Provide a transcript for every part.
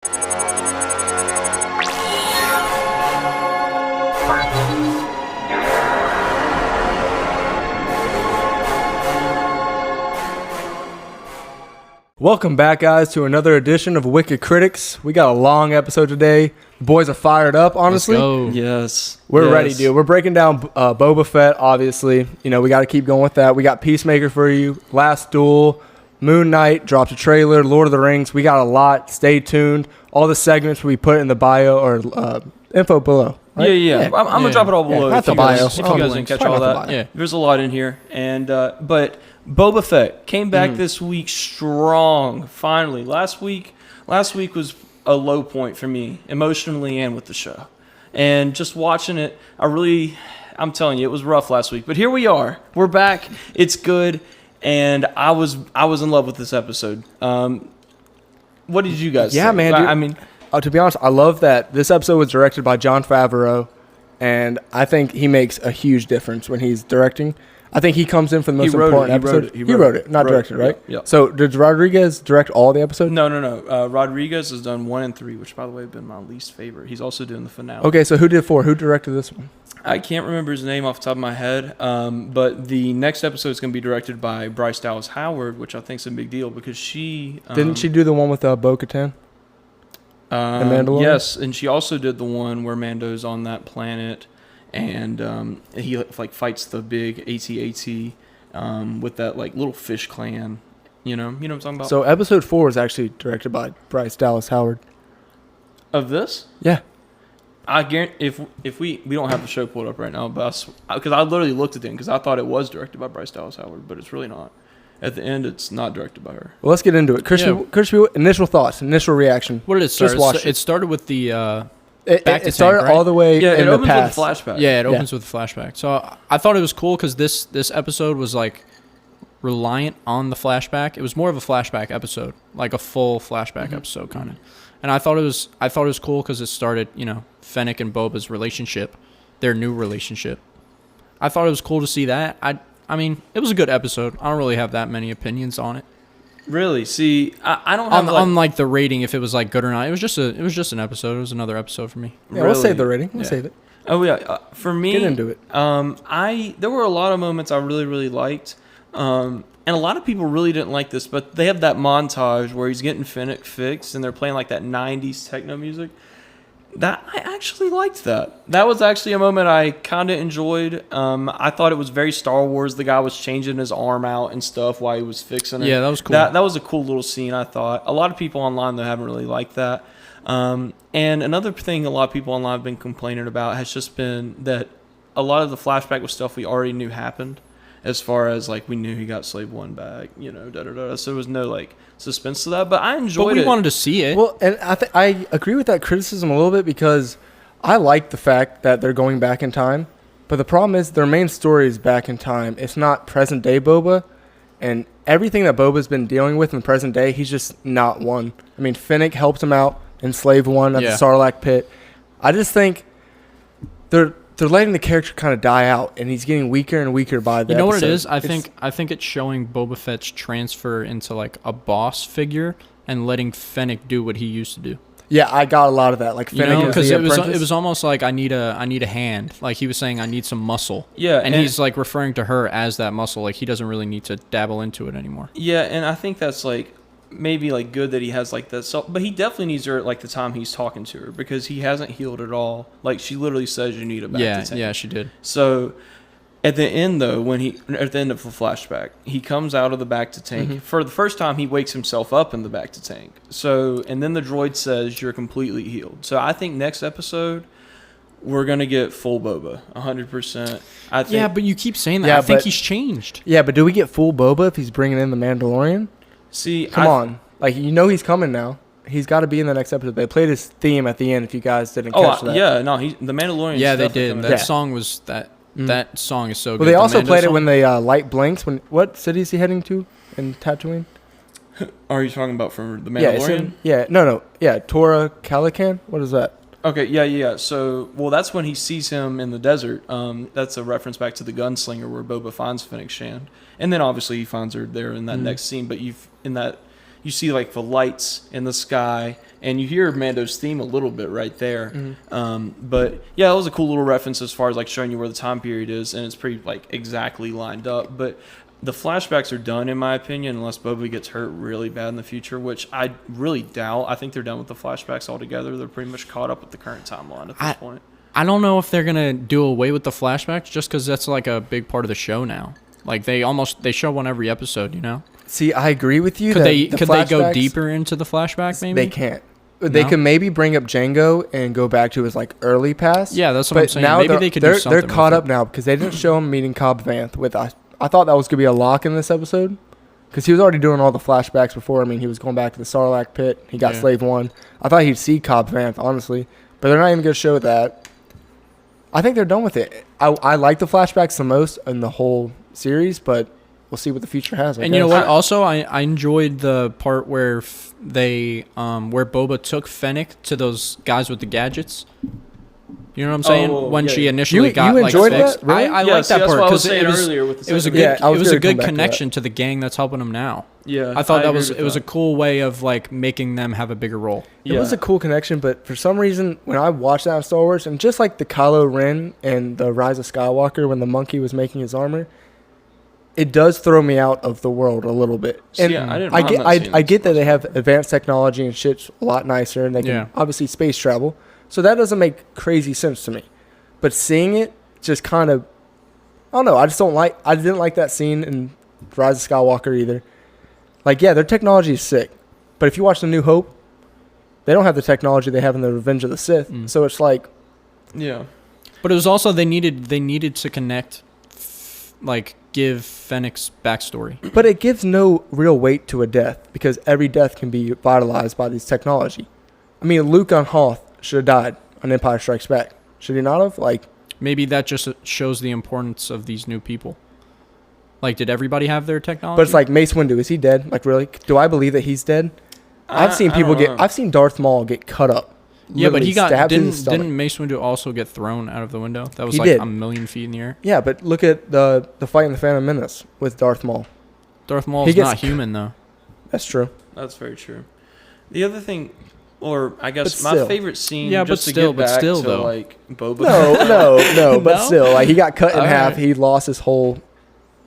Welcome back, guys, to another edition of Wicked Critics. We got a long episode today. The boys are fired up, honestly. Let's go. Yes. We're ready, dude. We're breaking down Boba Fett, obviously. You know, we got to keep going with that. We got Peacemaker for you, Last Duel, Moon Knight, dropped a trailer, Lord of the Rings. We got a lot. Stay tuned. All the segments we put in the bio or info below. Right? Yeah. I'm going to drop it all below not if the you bio. guys didn't catch all that. Yeah. There's a lot in here. And but Boba Fett came back this week strong, finally. Last week was a low point for me, emotionally and with the show. And just watching it, I'm telling you, it was rough last week. But here we are. We're back. It's good. And I was in love with this episode. What did you guys think? Man. Dude, I mean, to be honest, I love that this episode was directed by Jon Favreau, and I think he makes a huge difference when he's directing. I think he comes in for the most important episode. He wrote it, not directed, right? Yeah. So did Rodriguez direct all the episodes? No. Rodriguez has done 1 and 3, which, by the way, have been my least favorite. He's also doing the finale. Okay, so who did 4? Who directed this one? I can't remember his name off the top of my head, but the next episode is going to be directed by Bryce Dallas Howard, which I think is a big deal because she... Didn't she do the one with Bo-Katan? The Mandalorian? Yes, and she also did the one where Mando's on that planet, and he fights the big AT-AT with that little fish clan. You know what I'm talking about? So episode 4 is actually directed by Bryce Dallas Howard. Of this? Yeah. I guarantee if we don't have the show pulled up right now, but because I literally looked at it because I thought it was directed by Bryce Dallas Howard, but it's really not. At the end, it's not directed by her. Well, let's get into it. Christian, initial thoughts, initial reaction. What did it start? Just watch it started with the it started all the way it in the opens past. with a flashback. Yeah, it opens with a flashback. So I thought it was cool because this episode was reliant on the flashback. It was more of a flashback episode, like a full flashback episode kind of. And I thought it was cool because it started, Fennec and Boba's relationship, their new relationship. I thought it was cool to see that. I mean, it was a good episode. I don't really have that many opinions on it. Really? See, I don't have on the rating if it was good or not. It was just an episode. It was another episode for me. Yeah, we'll save the rating. We'll save it. Oh yeah, for me, get into it. There were a lot of moments I really really liked, and a lot of people really didn't like this. But they have that montage where he's getting Fennec fixed, and they're playing that '90s techno music. That I actually liked that. That was actually a moment I kind of enjoyed. I thought it was very Star Wars. The guy was changing his arm out and stuff while he was fixing it. Yeah, that was cool. That was a cool little scene, I thought. A lot of people online, though, haven't really liked that. And another thing a lot of people online have been complaining about has just been that a lot of the flashback was stuff we already knew happened. As far as we knew he got Slave 1 back, So there was no suspense to that, but I enjoyed it. But we wanted to see it. Well, and I agree with that criticism a little bit because I like the fact that they're going back in time, but the problem is their main story is back in time. It's not present day Boba, and everything that Boba's been dealing with in present day, he's just not one. I mean, Fennec helped him out in Slave 1 at the Sarlacc pit. I just think they're letting the character kind of die out, and he's getting weaker and weaker by the episode. What it is? I think it's showing Boba Fett's transfer into a boss figure and letting Fennec do what he used to do. Yeah, I got a lot of that. Fennec because it was almost like I need a hand. He was saying I need some muscle. Yeah, and he's referring to her as that muscle. He doesn't really need to dabble into it anymore. Yeah, and I think that's maybe good that he has that, but he definitely needs her at the time he's talking to her because he hasn't healed at all. She literally says you need a back to tank. Yeah, she did. So at the end though, at the end of the flashback, he comes out of the back to tank. For the first time he wakes himself up in the back to tank. So and then the droid says you're completely healed. So I think next episode we're gonna get full Boba, 100%. I think. Yeah, but you keep saying that. Yeah, I think he's changed. Yeah, but do we get full Boba if he's bringing in the Mandalorian? See, come on. He's coming now. He's got to be in the next episode. They played his theme at the end if you guys didn't catch that. Yeah, no, the Mandalorian. Yeah, they did. That song was that song is so good. Well, they also played it when the light blinks. What city is he heading to in Tatooine? Are you talking about from the Mandalorian? Torah Calican. What is that? Okay, yeah. So, that's when he sees him in the desert. That's a reference back to the gunslinger where Boba finds Fennec Shand. And then obviously he finds her there in that next scene. But you see like the lights in the sky, and you hear Mando's theme a little bit right there. But yeah, it was a cool little reference as far as like showing you where the time period is, and it's pretty like exactly lined up. But the flashbacks are done, in my opinion, unless Boba gets hurt really bad in the future, which I really doubt. I think they're done with the flashbacks altogether. They're pretty much caught up with the current timeline at this point. I don't know if they're gonna do away with the flashbacks just because that's like a big part of the show now. Like they show one every episode, you know. See, I agree with you. Could they flashbacks, go deeper into the flashback? Maybe they can't. They could maybe bring up Django and go back to his like early past. Yeah, that's what I'm saying. Now Maybe they could do something. They're caught up now because they didn't show him meeting Cobb Vanth with us. I thought that was going to be a lock in this episode because he was already doing all the flashbacks before. I mean, he was going back to the Sarlacc pit. He got Slave 1. I thought he'd see Cobb Vanth, honestly. But they're not even going to show that. I think they're done with it. I like the flashbacks the most in the whole series, but we'll see what the future has. And you know what? Also, I enjoyed the part where where Boba took Fennec to those guys with the gadgets. You know what I'm saying? When she initially got you like enjoyed fixed. That? Really? I like that part because it was a good connection to the gang that's helping them now. Yeah, I thought it was a cool way of like making them have a bigger role. It was a cool connection, but for some reason, when I watched that in Star Wars, and just like the Kylo Ren and the Rise of Skywalker, when the monkey was making his armor, it does throw me out of the world a little bit. And I get that they have advanced technology and shit's a lot nicer, and they can obviously space travel. So that doesn't make crazy sense to me. But seeing it just kind of, I don't know. I didn't like that scene in Rise of Skywalker either. Like, yeah, their technology is sick. But if you watch The New Hope, they don't have the technology they have in the Revenge of the Sith. So it's like, yeah. But it was also they needed to connect, like give Fennec's backstory. But it gives no real weight to a death because every death can be vitalized by this technology. I mean, Luke on Hoth should have died on Empire Strikes Back. Should he not have? Like, maybe that just shows the importance of these new people. Like, did everybody have their technology? But it's like Mace Windu. Is he dead? Like, really? Do I believe that he's dead? I've seen Darth Maul get cut up. Yeah, but he didn't Mace Windu also get thrown out of the window? That was a million feet in the air. Yeah, but look at the fight in the Phantom Menace with Darth Maul. Darth Maul is not human, though. That's true. That's very true. The other thing, or I guess my favorite scene, like Boba. No, but still, like he got cut in half. He lost his whole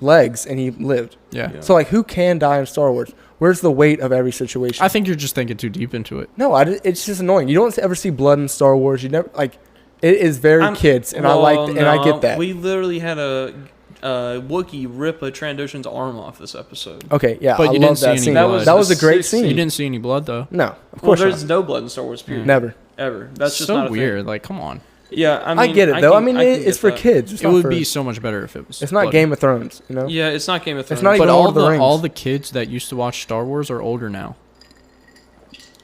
legs and he lived. Yeah. So like, who can die in Star Wars? Where's the weight of every situation? I think you're just thinking too deep into it. No, it's just annoying. You don't ever see blood in Star Wars. You never like. It is very kids, and I get that. We literally had a Wookiee rip a Trandoshan's arm off this episode. Okay, yeah, but I you love didn't see that any scene. blood. That was a great scene. You didn't see any blood though. No, of course there's no blood in Star Wars. Period. Never, ever. That's just so not a weird. thing. Like, come on. Yeah, I get it though. It's for kids. It would be so much better if it was. It's not Game of Thrones, you know. Yeah, it's not Game of Thrones. It's not even Lord of the Rings. All the kids that used to watch Star Wars are older now.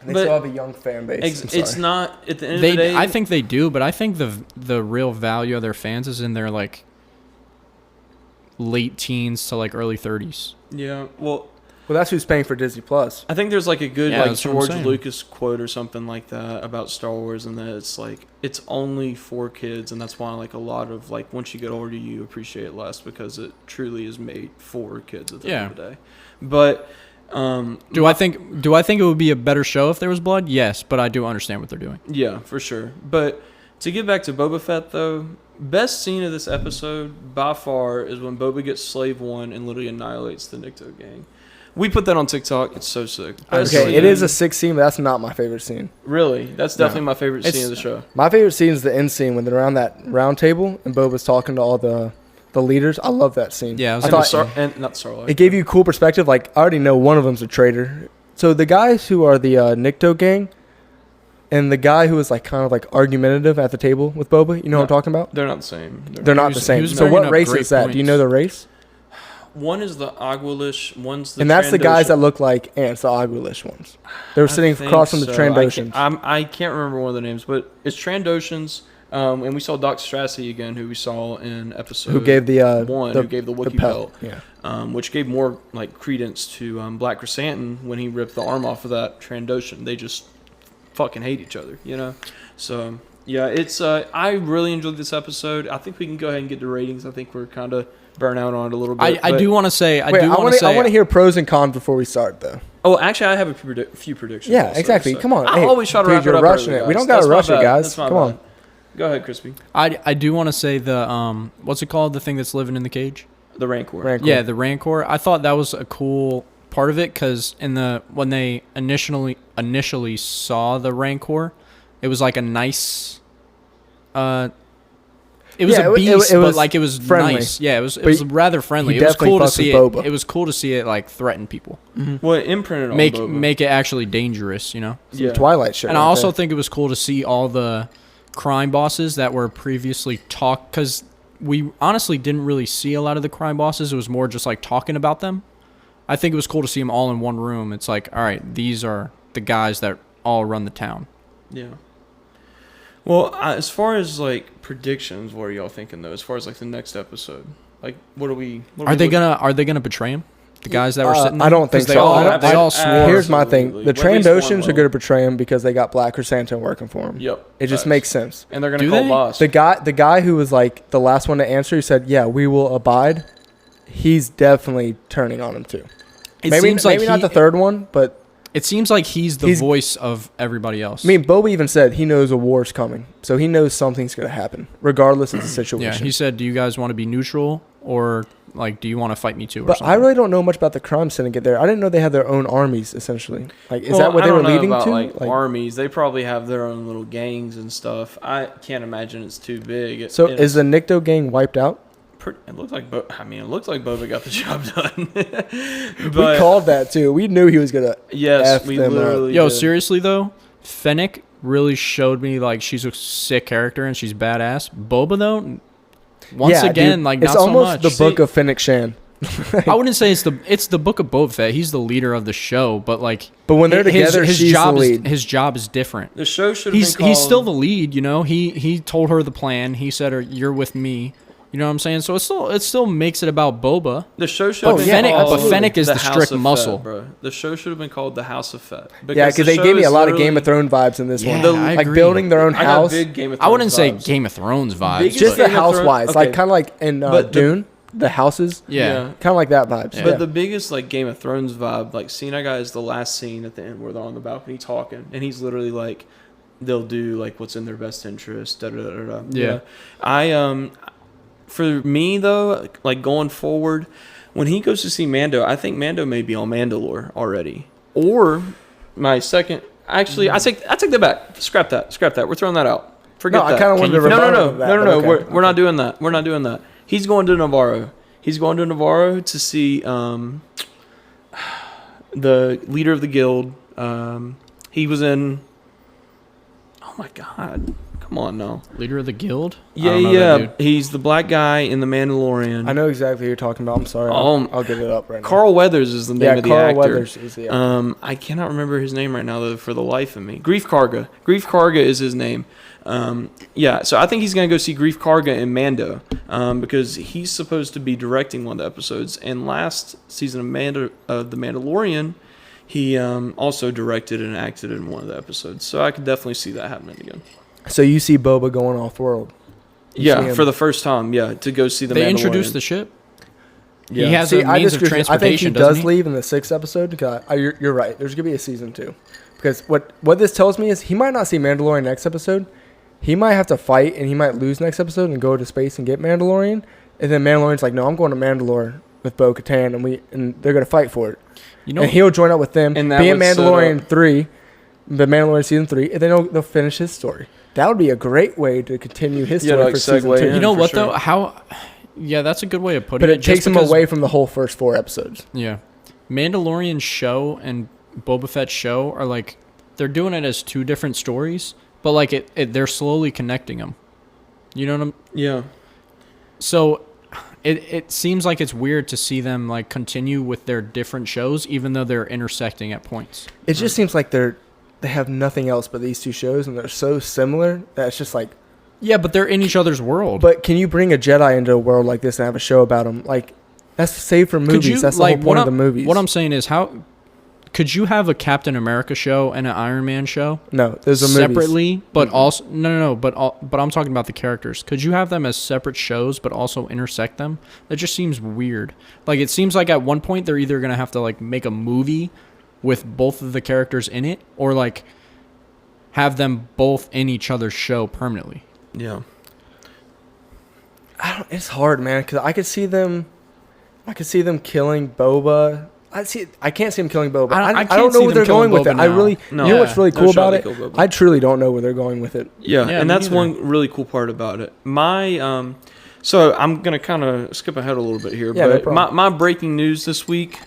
They still have a young fan base. It's not at the end of the day. I think they do, but I think the real value of their fans is in their like late teens to like early 30s. Yeah, well, that's who's paying for Disney Plus. I think there's like a good like George Lucas quote or something like that about Star Wars, and that it's like it's only for kids, and that's why like a lot of like once you get older, you appreciate it less because it truly is made for kids at the end of the day. But do I think it would be a better show if there was blood? Yes, but I do understand what they're doing. Yeah, for sure. But to get back to Boba Fett though, best scene of this episode by far is when Boba gets Slave 1 and literally annihilates the Nikto gang. We put that on TikTok. It's so sick. Okay, it is a sick scene, but that's not my favorite scene. Really? That's definitely my favorite scene of the show. My favorite scene is the end scene when they're around that round table and Boba's talking to all the leaders. I love that scene. Yeah, not Sarlacc. It gave you cool perspective. Like, I already know one of them's a traitor. So the guys who are the Nikto gang and the guy who was like kind of like argumentative at the table with Boba, you know what I'm talking about? They're not the same. They're not the same. So what race is that? Do you know the race? One is the Aguilish, one's the And that's Trandoshan. the guys that look like ants, the Aguilish ones. They were sitting across from the Trandoshans. I can't remember one of the names, but it's Trandoshans. And we saw Dr. Strassi again, who we saw in episode who gave the who gave the Wookiee belt, yeah. Which gave more like credence to Black Chrysanthemum when he ripped the arm off of that Trandoshan. They just fucking hate each other, you know. So Yeah, it's I really enjoyed this episode. I think we can go ahead and get to ratings. I think we're kind of burnt out on it a little bit. I do want to say I want to hear pros and cons before we start, though. Oh, actually, I have a few predictions. Yeah, also, exactly. so. Come on. I always try to wrap it you're up rushing early, it. We guys. don't got to rush my it, bad. guys. That's my Come on. bad. Go ahead, Crispy. I do want to say the what's it called? The thing that's living in the cage. The Rancor. Yeah, the Rancor. I thought that was a cool part of it because when they initially saw the Rancor, it was like a nice. It was a beast, but like it was friendly. Nice. Yeah, it was rather friendly. He It was cool to definitely see fucks with it. Boba. It was cool to see it like threaten people, Well, it imprinted on make Boba. it actually dangerous. You know. Some Twilight shit. And I right also there. think it was cool to see all the crime bosses that were previously because we honestly didn't really see a lot of the crime bosses. It was more just like talking about them. I think it was cool to see them all in one room. It's like, all right, these are the guys that all run the town. Yeah. Well, as far as like predictions, what are y'all thinking though? As far as like the next episode, like what are we? Are they gonna betray him? The guys that were sitting there? I don't think 'Cause so. They all swore. Here's my thing: Absolutely. the Well, at least Trandoshans one are going to betray him because they got Black Chrysanthemum working for him. Yep. It just Facts. makes sense. And they're gonna Do call they? boss. The guy who was like the last one to answer, he said, "Yeah, we will abide." He's definitely turning on him too. It maybe seems like not the third one, but It seems like he's the voice of everybody else. I mean, Boba even said he knows a war's coming, so he knows something's going to happen, regardless of the situation. yeah, he said, "Do you guys want to be neutral or like do you want to fight me too?" Or But something? I really don't know much about the crime syndicate there. I didn't know they had their own armies, essentially. Like, is Well, that what I they were don't know leading about, to? Like armies, they probably have their own little gangs and stuff. I can't imagine it's too big. So is the Nikto gang wiped out? It looked like it looked like Boba got the job done. We called that too. We knew he was gonna. Yes, F we them up. literally. Yo, did. seriously though, Fennec really showed me like she's a sick character and she's badass. Boba though, once Yeah, again, dude, like it's not so almost much. the book of Fennec Shan. I wouldn't say it's the Book of Boba Fett. He's the leader of the show, but like, But when they're together, his she's job the lead. his job is different. The show should have been called. He's still the lead, you know. He told her the plan. He said, "You're with me." You know what I'm saying? So it still makes it about Boba. The show should have been Fennec, called but Fennec is the House strict of muscle. Fett, bro. The show should have been called The House of Fett. Yeah, because they the gave me show a lot of is Game of Thrones vibes in this Yeah, one. I Like agree. building their own I got house. big Game of Thrones I wouldn't say vibes. Game of Thrones vibes. Biggest Just but- the Game of house Thrones- wise, okay. like kind of like in But Dune, the houses. yeah. Kind of like that vibes. Yeah. But the biggest like Game of Thrones vibe, like scene I got is the last scene at the end where they're on the balcony talking, and he's literally like, they'll do like what's in their best interest. Da, da, da, da. Yeah. For me though, like going forward, when he goes to see Mando, I think Mando may be on Mandalore already. Or my second, actually, I take that back. Scrap that. We're throwing that out. Forget No, that. I kind of wanted to No, rebuttal that, but no. okay. We're not doing that. We're not doing that. He's going to Navarro. He's going to Navarro to see the leader of the guild. He was in. Oh my God! Come on now. Leader of the guild? I Yeah, don't know yeah. that dude. He's the black guy in the Mandalorian. I know exactly who you're talking about. I'm sorry. I'll get it up right now. Carl Weathers is the name of the Carl actor. Weathers is the actor. I cannot remember his name right now though, for the life of me. Grief Karga. Grief Karga is his name. Yeah, so I think he's gonna go see Grief Karga in Mando, because he's supposed to be directing one of the episodes. And last season of The Mandalorian, he also directed and acted in one of the episodes. So I could definitely see that happening again. So you see Boba going off world. You see Yeah, him. for the first time. Yeah, to go see the They Mandalorian. introduced the ship. Yeah. He has See, a means of I think transportation. he doesn't does he? leave in the 6th episode. Because you're right. There's gonna be a season 2. Because what this tells me is he might not see Mandalorian next episode. He might have to fight and he might lose next episode and go to space and get Mandalorian. And then Mandalorian's like, no, I'm going to Mandalore with Bo-Katan and they're gonna fight for it. You know, And he'll join up with them, And that be in would set Mandalorian up- 3, the Mandalorian season 3, and then they'll finish his story. That would be a great way to continue his Yeah, story like for season segue 2. in. you know for what sure. though? How? Yeah, that's a good way of putting But it. it takes just him because- away from the whole first 4 episodes. Yeah, Mandalorian show and Boba Fett show are like they're doing it as 2 different stories, but like they're slowly connecting them. You know what I'm? Yeah. So it seems like it's weird to see them like continue with their different shows, even though they're intersecting at points. It just seems like they have nothing else but these 2 shows, and they're so similar that it's just like. Yeah, but they're in each other's world. But can you bring a Jedi into a world like this and have a show about them? Like, that's saved for Could movies. you, That's the like, whole point of the movies. What I'm saying is could you have a Captain America show and an Iron Man show? No, there's a separately, but also no. But I'm talking about the characters. Could you have them as separate shows, but also intersect them? That just seems weird. Like it seems like at one point they're either gonna have to like make a movie with both of the characters in it, or like have them both in each other's show permanently. Yeah. It's hard, man, because I could see them killing Boba. I can't see them killing Boba. I don't know where they're going with it. Now. You know what's really cool about it? Boba. I truly don't know where they're going with it. Yeah, and that's one really cool part about it. So I'm gonna kind of skip ahead a little bit here, but my breaking news this week.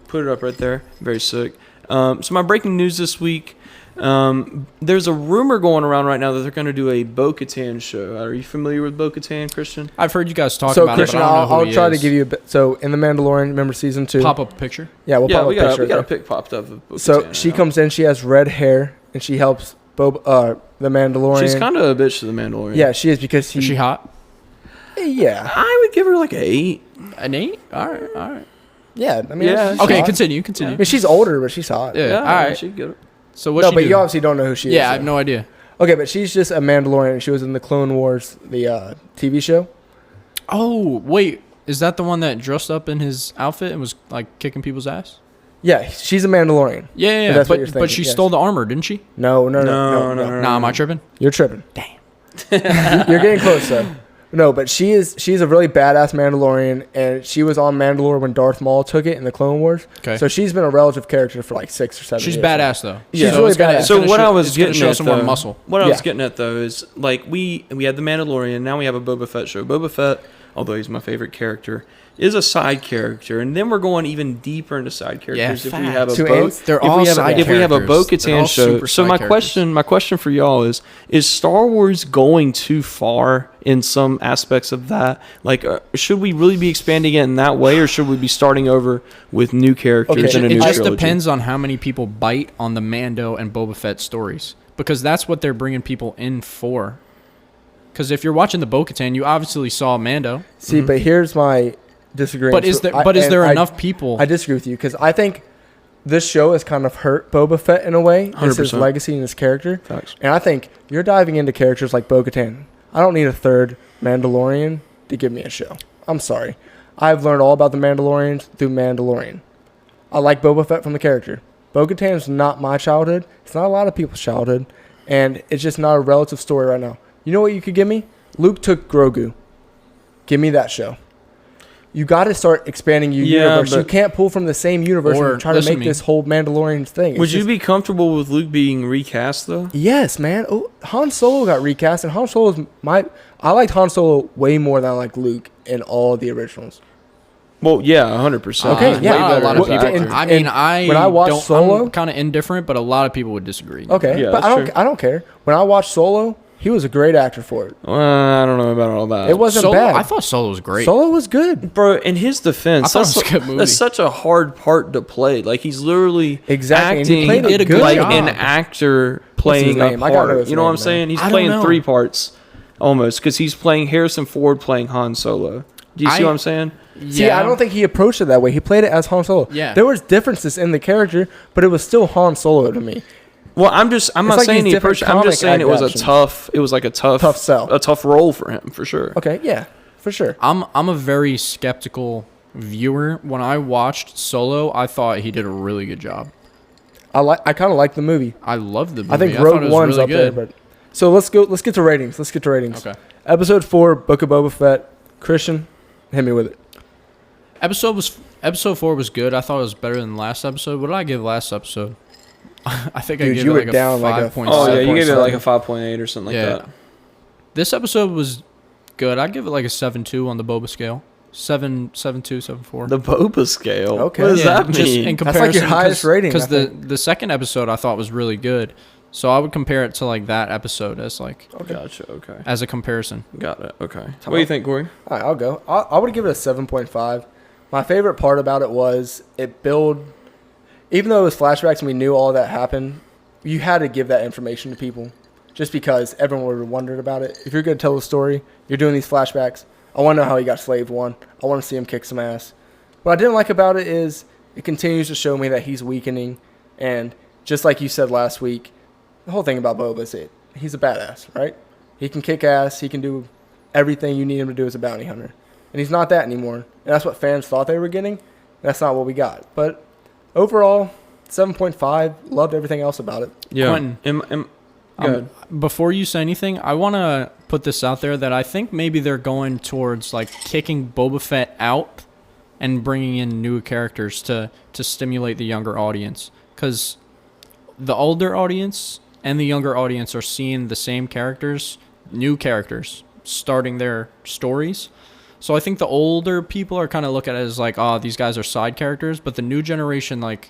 Put it up right there. Very sick. So my breaking news this week. There's a rumor going around right now that they're going to do a Bo-Katan show. Are you familiar with Bo-Katan, Christian? I've heard you guys talk so about Christian, it, but I don't know I'll try to give you a bit. So in The Mandalorian, remember season 2? Pop up a picture. Yeah, we'll pop up a picture. We got a pic popped up of Bo-Katan. So she comes in, she has red hair, and she helps the Mandalorian. She's kind of a bitch to the Mandalorian. Yeah, she is because Is she hot? Yeah. I would give her like an 8. An 8? All right. Yeah, I mean, Yeah. she's Okay, hot. continue. I mean, she's older, but she's hot. Yeah. All right. She'd get it. So what? No, she but do? you obviously don't know who she is. Yeah, I so. have no idea. Okay, but she's just a Mandalorian. She was in the Clone Wars, the TV show. Oh wait, is that the one that dressed up in his outfit and was like kicking people's ass? Yeah, she's a Mandalorian. Yeah. That's what you're But she thinking, stole the armor, didn't she? No. Nah, am I tripping? You're tripping. Damn. You're getting close, though. No, but she's a really badass Mandalorian, and she was on Mandalore when Darth Maul took it in the Clone Wars. Okay. So she's been a relative character for like 6 or 7 She's years. badass though. She's really badass. So what I was getting show at, some more though, muscle. what I was getting at though is like we had the Mandalorian, now we have a Boba Fett show. Boba Fett, although he's my favorite character, is a side character, and then we're going even deeper into side characters if we have a if we have a Bo-Katan show. So my question for y'all is Star Wars going too far in some aspects of that? Like, should we really be expanding it in that way, or should we be starting over with new characters in a new It just trilogy? depends on how many people bite on the Mando and Boba Fett stories, because that's what they're bringing people in for. Because if you're watching the Bo-Katan, you obviously saw Mando. See, but here's my disagreement. But is there enough people? I disagree with you because I think this show has kind of hurt Boba Fett in a way. It's his 100%. legacy and his character. Facts. And I think you're diving into characters like Bo-Katan. I don't need a third Mandalorian to give me a show. I'm sorry. I've learned all about the Mandalorians through Mandalorian. I like Boba Fett from the character. Bo-Katan is not my childhood. It's not a lot of people's childhood. And it's just not a relative story right now. You know what you could give me? Luke took Grogu. Give me that show. You got to start expanding your universe. You can't pull from the same universe and try to make this whole Mandalorian thing. Would you be comfortable with Luke being recast, though? Yes, man. Oh, Han Solo got recast, and Han Solo is I liked Han Solo way more than I like Luke in all the originals. Well, yeah, 100%. Okay, yeah. When I watched Solo, I'm kind of indifferent, but a lot of people would disagree. Okay, yeah, but I don't care. When I watched Solo, he was a great actor for it. I don't know about all that. It wasn't Solo, bad. I thought Solo was great. Solo was good, bro. In his defense, I thought it was a good movie. That's such a hard part to play. Like he's literally exactly. acting And he did a good like job. an actor playing a name? I gotta know part. his You know what I'm name, saying? He's I don't playing know. 3 parts almost because he's playing Harrison Ford playing Han Solo. Do you see what I'm saying? See, I don't think he approached it that way. He played it as Han Solo. Yeah. There was differences in the character, but it was still Han Solo to me. Well, I'm not like saying these he approached. I'm just saying it was a tough sell. a tough role for him for sure. Okay, yeah, for sure. I'm a very skeptical viewer. When I watched Solo, I thought he did a really good job. I kind of like the movie. I loved the movie. I think thought it Rogue was One's really up good. there, but so let's get to ratings. Okay. Episode 4, Book of Boba Fett. Christian, hit me with it. Episode 4 was good. I thought it was better than the last episode. What did I give last episode? I think I Dude, gave you it were like down a like a 5.7. Oh yeah, you gave it 5.7. like a 5.8 or something like that. This episode was good. I'd give it like a 7.2 on the Boba scale. 7.2, 7.4. The Boba scale. Okay. What does Yeah, that just mean? in That's like comparison, your highest rating, Because I the second episode I thought was really good. So I would compare it to like that episode as like Gotcha. Okay. as a comparison. Got it. Okay. What do you think, Cory? All right, I'll go. I would give it a 7.5. My favorite part about it was it built, even though it was flashbacks and we knew all that happened, you had to give that information to people just because everyone would have wondered about it. If you're going to tell the story, you're doing these flashbacks. I want to know how he got Slave 1. I want to see him kick some ass. What I didn't like about it is it continues to show me that he's weakening. And just like you said last week, the whole thing about Boba is he's a badass, right? He can kick ass. He can do everything you need him to do as a bounty hunter. And he's not that anymore. And that's what fans thought they were getting. That's not what we got. But overall, 7.5. Loved everything else about it. Yeah. Quinten, Good. before you say anything, I want to put this out there that I think maybe they're going towards like kicking Boba Fett out and bringing in new characters to stimulate the younger audience. Because the older audience and the younger audience are seeing the same characters, new characters, starting their stories. So I think the older people are kind of look at it as like, oh, these guys are side characters. But the new generation, like,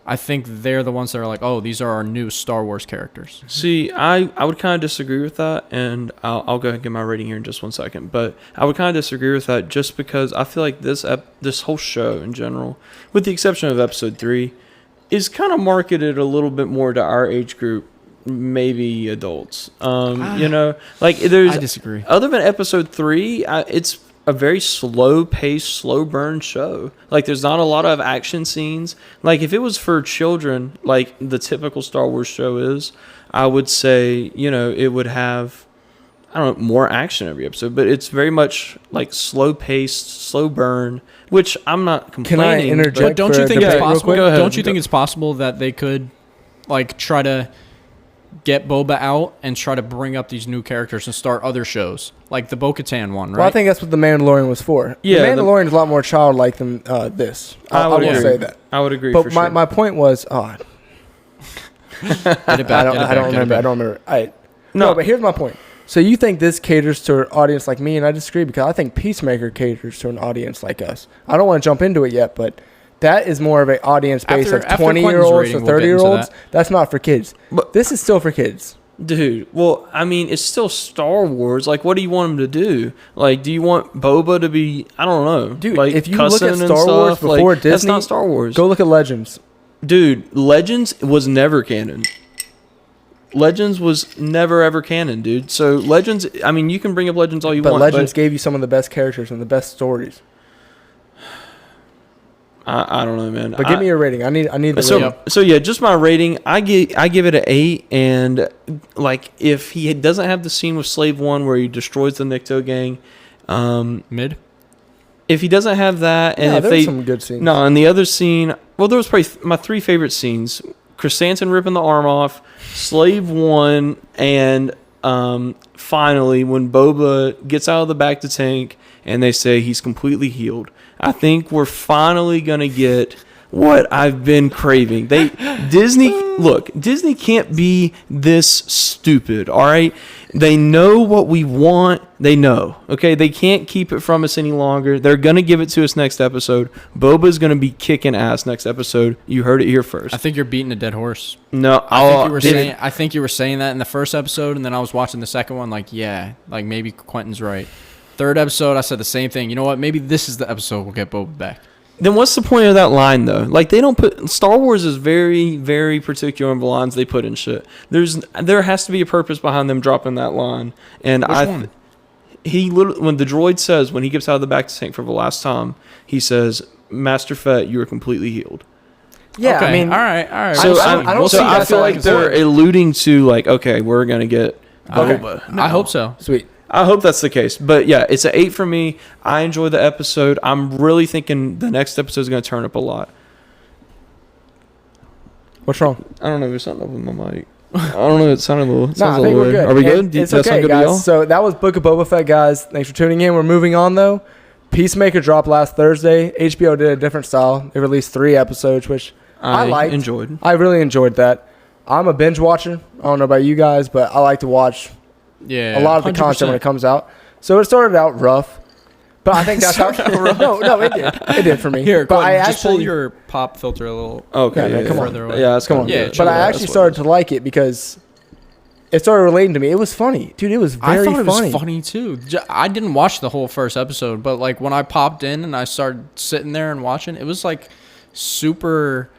I think they're the ones that are like, oh, these are our new Star Wars characters. See, I would kind of disagree with that, and I'll go ahead and get my rating here in just 1 second. But I would kind of disagree with that just because I feel like this whole show in general, with the exception of episode 3, is kind of marketed a little bit more to our age group, maybe adults. You know, like there's. I disagree. Other than episode 3, it's a very slow-paced, slow-burn show. Like, there's not a lot of action scenes. Like, if it was for children, like the typical Star Wars show is, I would say, you know, it would have, I don't know, more action every episode. But it's very much, like, slow-paced, slow burn, which I'm not complaining. Can I interject? But don't you think for a it's debate real possible? quick? Go ahead. Don't you think it's possible that they could, like, try to get Boba out and try to bring up these new characters and start other shows, like the Bo-Katan one, right? Well, I think that's what The Mandalorian was for. Yeah, The Mandalorian is a lot more childlike than this. I will agree. say that. I would agree. But for sure. my point was, Get it back, I don't remember. No. No, but here's my point. So you think this caters to an audience like me, and I disagree because I think Peacemaker caters to an audience like us. I don't want to jump into it yet, but that is more of an audience base After of Quinten's 20-year-olds to rating, we'll get into 30-year-olds. that. That's not for kids. But- This is still for kids. Dude, well, I mean, it's still Star Wars. Like, what do you want them to do? Like, do you want Boba to be, I don't know. Dude, like, if you look at cussing and Star Wars stuff? Like, before that's Disney, not Star Wars. Go look at Legends. Dude, Legends was never canon. Legends was never, ever canon, dude. So, Legends, I mean, you can bring up Legends all you But want. Legends gave you some of the best characters and the best stories. I don't know, man. But give me your rating. I need the rating. So yeah, just my rating. I give it an 8, and like if he doesn't have the scene with Slave One where he destroys the Nikto gang, Mid. if he doesn't have that, and Yeah, if there's they some good scenes. no, and the other scene, well, there was probably my 3 favorite scenes: Chrysanthemum ripping the arm off, Slave One, and finally when Boba gets out of the back to tank and they say he's completely healed. I think we're finally gonna get what I've been craving. Disney can't be this stupid, all right? They know what we want. They know, okay? They can't keep it from us any longer. They're gonna give it to us next episode. Boba's gonna be kicking ass next episode. You heard it here first. I think you're beating a dead horse. No, I think you were saying that in the first episode, and then I was watching the second one. Like, yeah, like maybe Quentin's right. Third episode, I said the same thing. You know what? Maybe this is the episode we'll get Boba back. Then what's the point of that line though? Like they don't put Star Wars is very, very particular in the lines they put in shit. There has to be a purpose behind them dropping that line. And one? He literally, when the droid says, when he gets out of the back tank for the last time, he says, "Master Fett, you are completely healed." Yeah, okay. I mean, all right. So I don't see I that feel like as they're alluding to like, okay, we're gonna get Okay. Boba. I hope so. Sweet. I hope that's the case. But yeah, it's an 8 for me. I enjoy the episode. I'm really thinking the next episode is going to turn up a lot. What's wrong? I don't know. There's something up with my mic. I don't know. It sounded a little. No, sounds I a think little we're weird. good. Are we And good? It's Does that sound okay, good to y'all? guys. So that was Book of Boba Fett, guys. Thanks for tuning in. We're moving on, though. Peacemaker dropped last Thursday. HBO did a different style. They released 3 episodes, which I liked. Enjoyed. I really enjoyed that. I'm a binge watcher. I don't know about you guys, but I like to watch Yeah, a lot of the content when 100%. it comes out. So it started out rough, but I think that's how. No, it did. It did for me. Here, but Quentin, I just pull actually, your pop filter a little. Okay. Yeah, come on. Further away. Yeah, that's come on. Yeah, But I actually started to like it because it started relating to me. It was funny, dude. It was very I thought funny. it was funny too. I didn't watch the whole first episode, but like when I popped in and I started sitting there and watching, it was like super.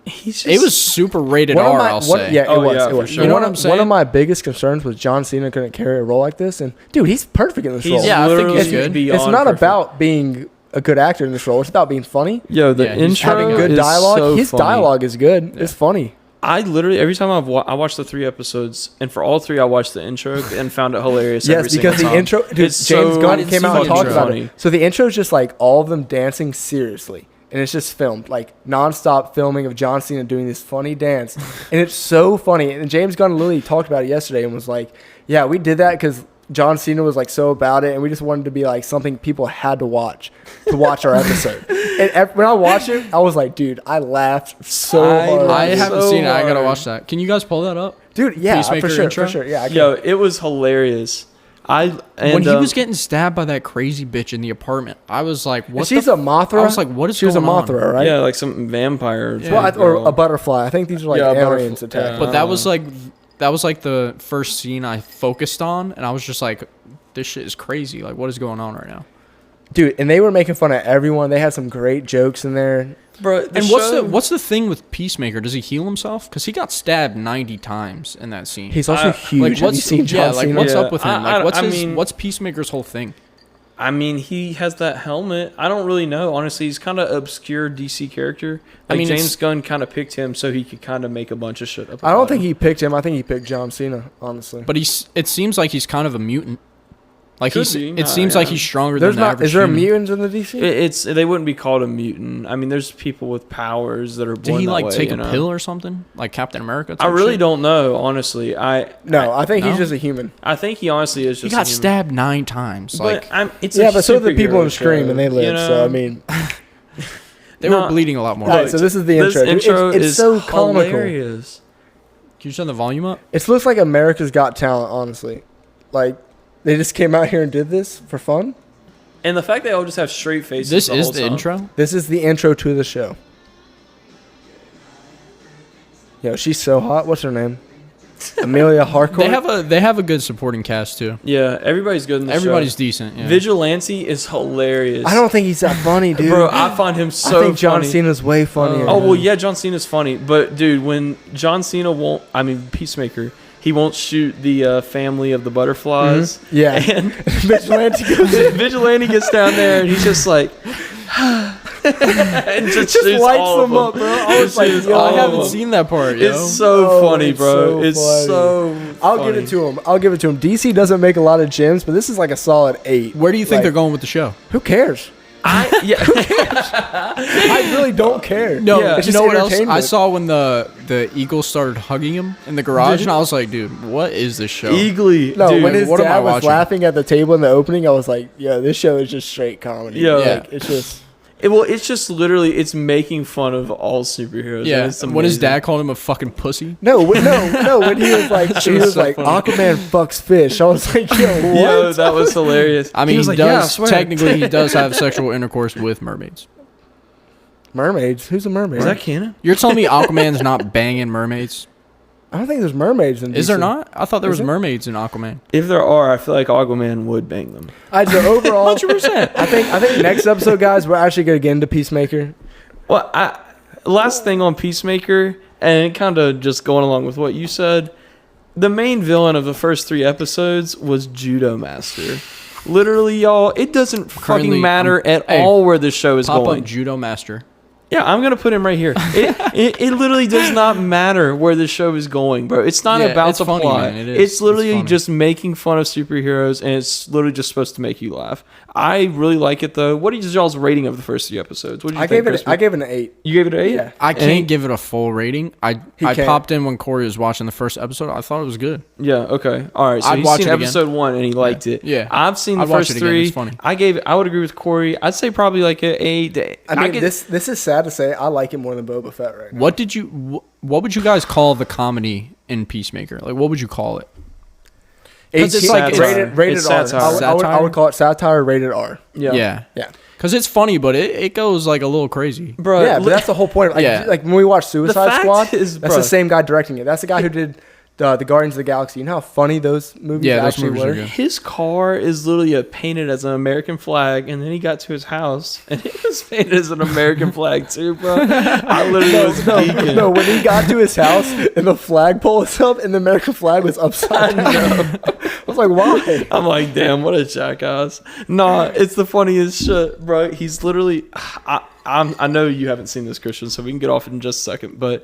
It was super rated One of R. my- I'll one- say. Yeah, Oh, it was. yeah, It for was. sure. You know One what I'm of- saying? One of my biggest concerns was John Cena couldn't carry a role like this, and dude, he's perfect in this role. Yeah, I think he's literally good. beyond It's not perfect. about being a good actor in this role. It's about being funny. Yo, the Yeah, he's intro Having is good dialogue. So His funny. dialogue is good. Yeah. It's funny. I literally every time I watched the 3 episodes, and for all 3 I watched the intro and found it hilarious. every Yes, because single the time. intro, dude, It's James so Gunn came out and fucking talked about funny. it. So the intro is just like all of them dancing seriously, and it's just filmed like nonstop filming of John Cena doing this funny dance, and it's so funny. And James Gunn literally talked about it yesterday and was like, "Yeah, we did that because John Cena was like so about it, and we just wanted to be like something people had to watch our episode." And when I watched it, I was like, "Dude, I laughed so hard." I haven't so seen it. I gotta hard. watch that. Can you guys pull that up? Dude, yeah, Peacemaker for sure, intro? for sure. Yeah, I can. Yo, it was hilarious. And When he was getting stabbed by that crazy bitch in the apartment, I was like, And "What?" she's the a Mothra. I was like, "What is she was a going on?" Mothra, right? Yeah, like some vampire. Yeah. Well, or girl. a butterfly. I think these are like Yeah, a aliens butterfly. attacking. But that was like the first scene I focused on, and I was just like, "This shit is crazy. Like, what is going on right now?" Dude, and they were making fun of everyone. They had some great jokes in there. Bro, And what's the thing with Peacemaker? Does he heal himself? Because he got stabbed 90 times in that scene. He's also huge. like, Have you what's seen John Cena? what's Yeah. up with him? I Like, mean- what's Peacemaker's whole thing? I mean, he has that helmet. I don't really know. Honestly, he's kind of obscure DC character. I Like mean, James it's- Gunn kind of picked him so he could kind of make a bunch of shit up. I don't about think him. he picked him. I think he picked John Cena, honestly. But it seems like he's kind of a mutant. Like Could be. it seems Yeah. like he's stronger There's than the not. average Is there human. mutants in the DC? It's they wouldn't be called a mutant. I mean, there's people with powers that are born Did he that like way, take you a know? pill or something? Like Captain America? I type really shit? don't know, honestly. No, I think he's No? just a human. I think he honestly is He just. got a human. stabbed 9 times. But Like it's Yeah, a but so did the people superhero in Scream, show, and they lived. you know? So I mean, they No. were bleeding a lot more. all right. So this is the this intro. Dude, intro it's is so comical. hilarious. Can you turn the volume up? It looks like America's Got Talent. Honestly, like they just came out here and did this for fun. And the fact they all just have straight faces. This the is whole the time. intro. This is the intro to the show. Yo, she's so hot. What's her name? Amelia Harcourt. They have a good supporting cast too. Yeah, everybody's good in the Everybody's show. decent. Yeah. Vigilante is hilarious. I don't think he's that funny, dude. Bro, I find him so I think John funny. Cena's way funnier. Oh well, yeah, John Cena's funny, but dude, when John Cena won't, I mean Peacemaker, he won't shoot the family of the butterflies. Mhm. Yeah. and Vigilante goes in. Vigilante gets down there and he's just like, and just shoots lights all of them up, bro. I was like, Shoots yo. all I of haven't them. seen that part. Yo. It's so Oh, funny, it's bro. so It's funny. so. I'll give it to him. I'll give it to him. DC doesn't make a lot of gems, but this is like a solid 8. Where do you think Like, they're going with the show? Who cares? Yeah, I really don't care. No, Yeah. It's you just know what else? I entertainment. saw when the Eagles started hugging him in the garage, and I was like, dude, what is this show? Eagly. No, dude, when his what am I dad was watching? laughing at the table in the opening, I was like, "Yo, this show is just straight comedy." Yeah. Like, it's just it's just literally it's making fun of all superheroes. Yeah, and it's when his amazing. dad called him a fucking pussy. no. When he was like, That shit was so funny. Aquaman fucks fish. I was like, "Yo, what?" Yo, that was hilarious. I mean, was he like, "Yeah, I does swear." technically he does have sexual intercourse with mermaids. Mermaids? Who's a mermaid? Is that canon? You're telling me Aquaman's not banging mermaids? I don't think there's mermaids in. Is DC. there not? I thought there Is was there? mermaids in Aquaman. If there are, I feel like Aquaman would bang them. So overall, 100%. I think next episode, guys, we're actually gonna get into Peacemaker. Well, last thing on Peacemaker, and kind of just going along with what you said, the main villain of the first 3 episodes was Judo Master. Literally, y'all, it doesn't Currently, fucking matter at hey, all where this show is Pop going. up Judo Master. Yeah, I'm gonna put him right here. It literally does not matter where the show is going, bro. It's not Yeah, about it's the funny, plot. man. It is. It's literally It's funny. just making fun of superheroes, and it's literally just supposed to make you laugh. I really like it though. What is y'all's rating of the first 3 episodes? What did you I think? gave it an 8. You gave it an 8. Yeah. I An can't 8? give it a full rating. I can't. popped in when Cory was watching the first episode. I thought it was good. Yeah. Okay. All right. So I'd he's watch seen it again. episode 1 and he liked it. Yeah. I've seen the I'd watch first it again. 3. It's funny. I would agree with Cory. I'd say probably like an 8. I mean, this is sad to say. I like it more than Boba Fett right now. What would you guys call the comedy in Peacemaker? Like, what would you call it? 'Cause it's like- rated It's R. satire. I would call it satire rated R. Yeah. Yeah. Because it's funny, but it goes like a little crazy. Bro. Yeah, but that's the whole point. Like, Yeah. like when we watch Suicide fact Squad, is, that's bruh. the same guy directing it. That's the guy who did the Guardians of the Galaxy. You know how funny those movies Yeah, those actually movies are were? good. His car is literally painted as an American flag, and then he got to his house, and it was painted as an American flag too, bro. I literally was geeking. No, when he got to his house and the flagpole was up and the American flag was upside down. I was like, why? I'm like, damn, what a jackass. Nah, it's the funniest shit, bro. He's literally, I know you haven't seen this, Christian, so we can get off in just a second, but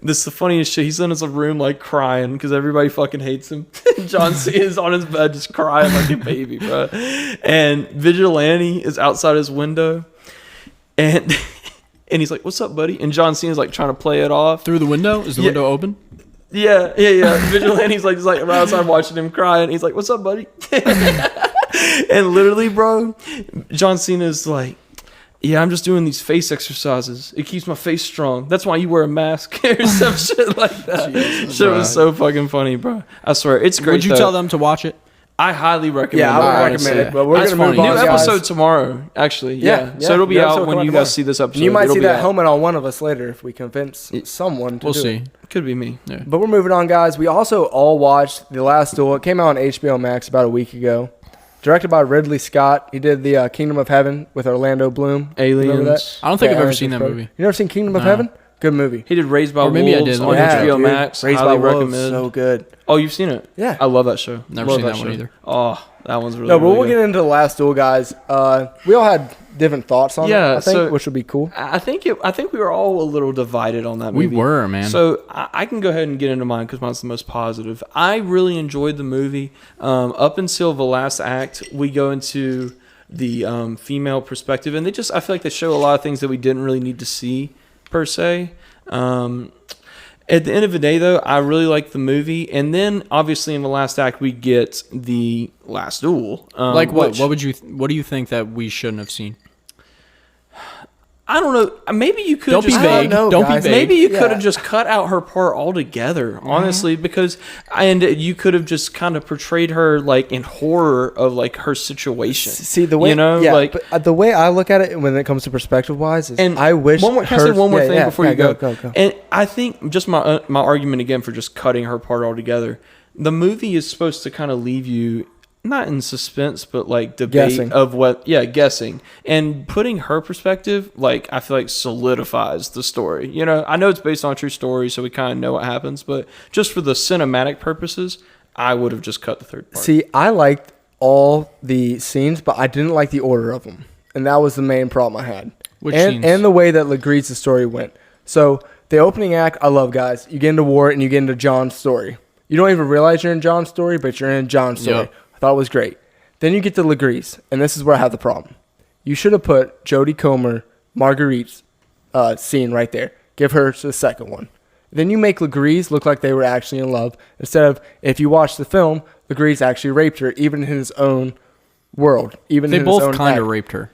this is the funniest shit. He's in his room, like, crying because everybody fucking hates him. John Cena is on his bed just crying like a baby, bro. And Vigilante is outside his window, and he's like, what's up, buddy? And John Cena's, like, trying to play it off. Through the window? Is the window open? Yeah. Vigilante's like, just like outside watching him cry, and he's like, what's up, buddy? And literally, bro, John Cena's like, yeah, I'm just doing these face exercises. It keeps my face strong. That's why you wear a mask or some shit like that. Shit was so fucking funny, bro. I swear, it's great. Would you tell them to watch it? I highly recommend Yeah, I would it. recommend it. But we're That's going to move funny. on, New guys. episode tomorrow, actually. Yeah. So it'll be the out episode when coming you tomorrow. guys see this episode. And you might It'll see be that out. helmet on one of us later if we convince someone to We'll do see. it. Could be me. Yeah. But we're moving on, guys. We also all watched The Last Duel. It came out on HBO Max about a week ago. Directed by Ridley Scott. He did the Kingdom of Heaven with Orlando Bloom. Remember that? Aliens. I don't think Yeah, I've ever Aliens seen that Brother. movie. You never seen Kingdom of No. Heaven? Good movie. He did Raised by Or maybe I Wolves did. on Yeah, HBO dude. Max. Raised Highly by Wolves, recommend. so good. Oh, you've seen it? Yeah. I love that show. Never Love seen that show. one either. Oh, that one's really No, but really we'll good. get into The Last Duel, guys. We all had different thoughts on Yeah, it, I think, so- which would be cool. I think we were all a little divided on that We movie. were, man. So I can go ahead and get into mine because mine's the most positive. I really enjoyed the movie. Up until the last act, we go into the female perspective, and I feel like they show a lot of things that we didn't really need to see per se. At the end of the day, though, I really liked the movie, and then obviously in the last act we get the last duel. Like what? which- What do you think that we shouldn't have seen? I don't know. Maybe you could Don't be just vague. know, Don't be guys. vague. Maybe you Yeah. could have just cut out her part altogether, honestly, because you could have just kind of portrayed her like in horror of like her situation. See, the way, like. but the way I look at it when it comes to perspective-wise is And I wish can I say one more thing before you go? Go. And I think just my argument again for just cutting her part altogether. The movie is supposed to kind of leave you not in suspense, but like debate Guessing. of guessing, and putting her perspective, like I feel like solidifies the story. You know, I know it's based on a true story, so we kind of know what happens, but just for the cinematic purposes, I would have just cut the third part. See, I liked all the scenes, but I didn't like the order of them, and that was the main problem I had. Which and scenes? and the way that Legree's story went. So the opening act, I love, guys. You get into war and you get into John's story. You don't even realize you're in John's story, but you're in John's story. Yep. I thought it was great. Then you get to Legree's, and this is where I have the problem. You should have put Jodie Comer, Marguerite's scene right there. Give her the second one. Then you make Legree's look like they were actually in love, instead of, if you watch the film, Legree's actually raped her, even in his own world. Even They in his own both kind act. of raped her.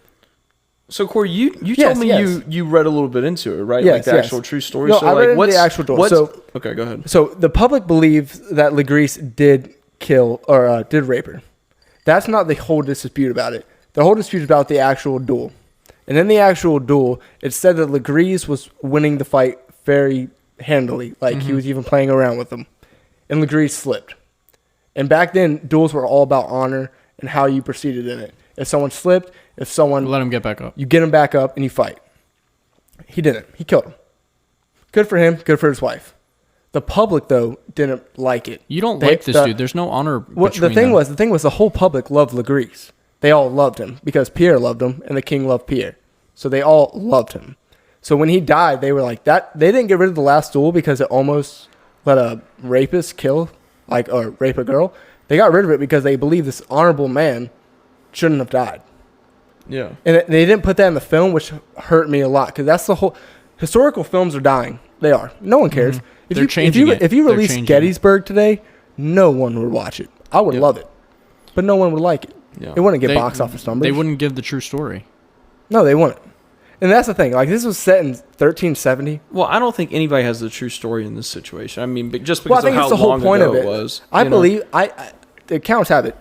So Corey, you Yes, told me yes. you read a little bit into it, right? Yes, like the yes. actual true story. No, so I like read into what's the actual story. what's- So- okay, go ahead. So the public believes that Legree's did kill or did rape her. That's not the whole dispute about it. The whole dispute is about the actual duel. And in the actual duel, it said that Legree's was winning the fight very handily. Like he was even playing around with them. And Legree's slipped. And back then, duels were all about honor and how you proceeded in it. If someone slipped, if someone... Let him get back up. You get him back up and you fight. He didn't. He killed him. Good for him. Good for his wife. The public, though, didn't like it. You don't They- like this the- dude. There's no honor What between the thing them. was the whole public loved Legree's. They all loved him because Pierre loved him and the king loved Pierre. So they all loved him. So when he died, they were like that. They didn't get rid of the last duel because it almost let a rapist kill, like, or rape a girl. They got rid of it because they believe this honorable man shouldn't have died. Yeah. And they didn't put that in the film, which hurt me a lot because that's the whole. Historical films are dying. They are. No one cares. If They're you changing it. if you They're release changing it. Gettysburg today, no one would watch it. I would Yeah. love it, but no one would like it. Yeah. It wouldn't get They- box office numbers. They wouldn't give the true story. No, they wouldn't. And that's the thing. Like this was set in 1370. Well, I don't think anybody has the true story in this situation. I mean, just because Well, I think of it's how the whole long point ago of it. it was. I you know? believe the accounts have it.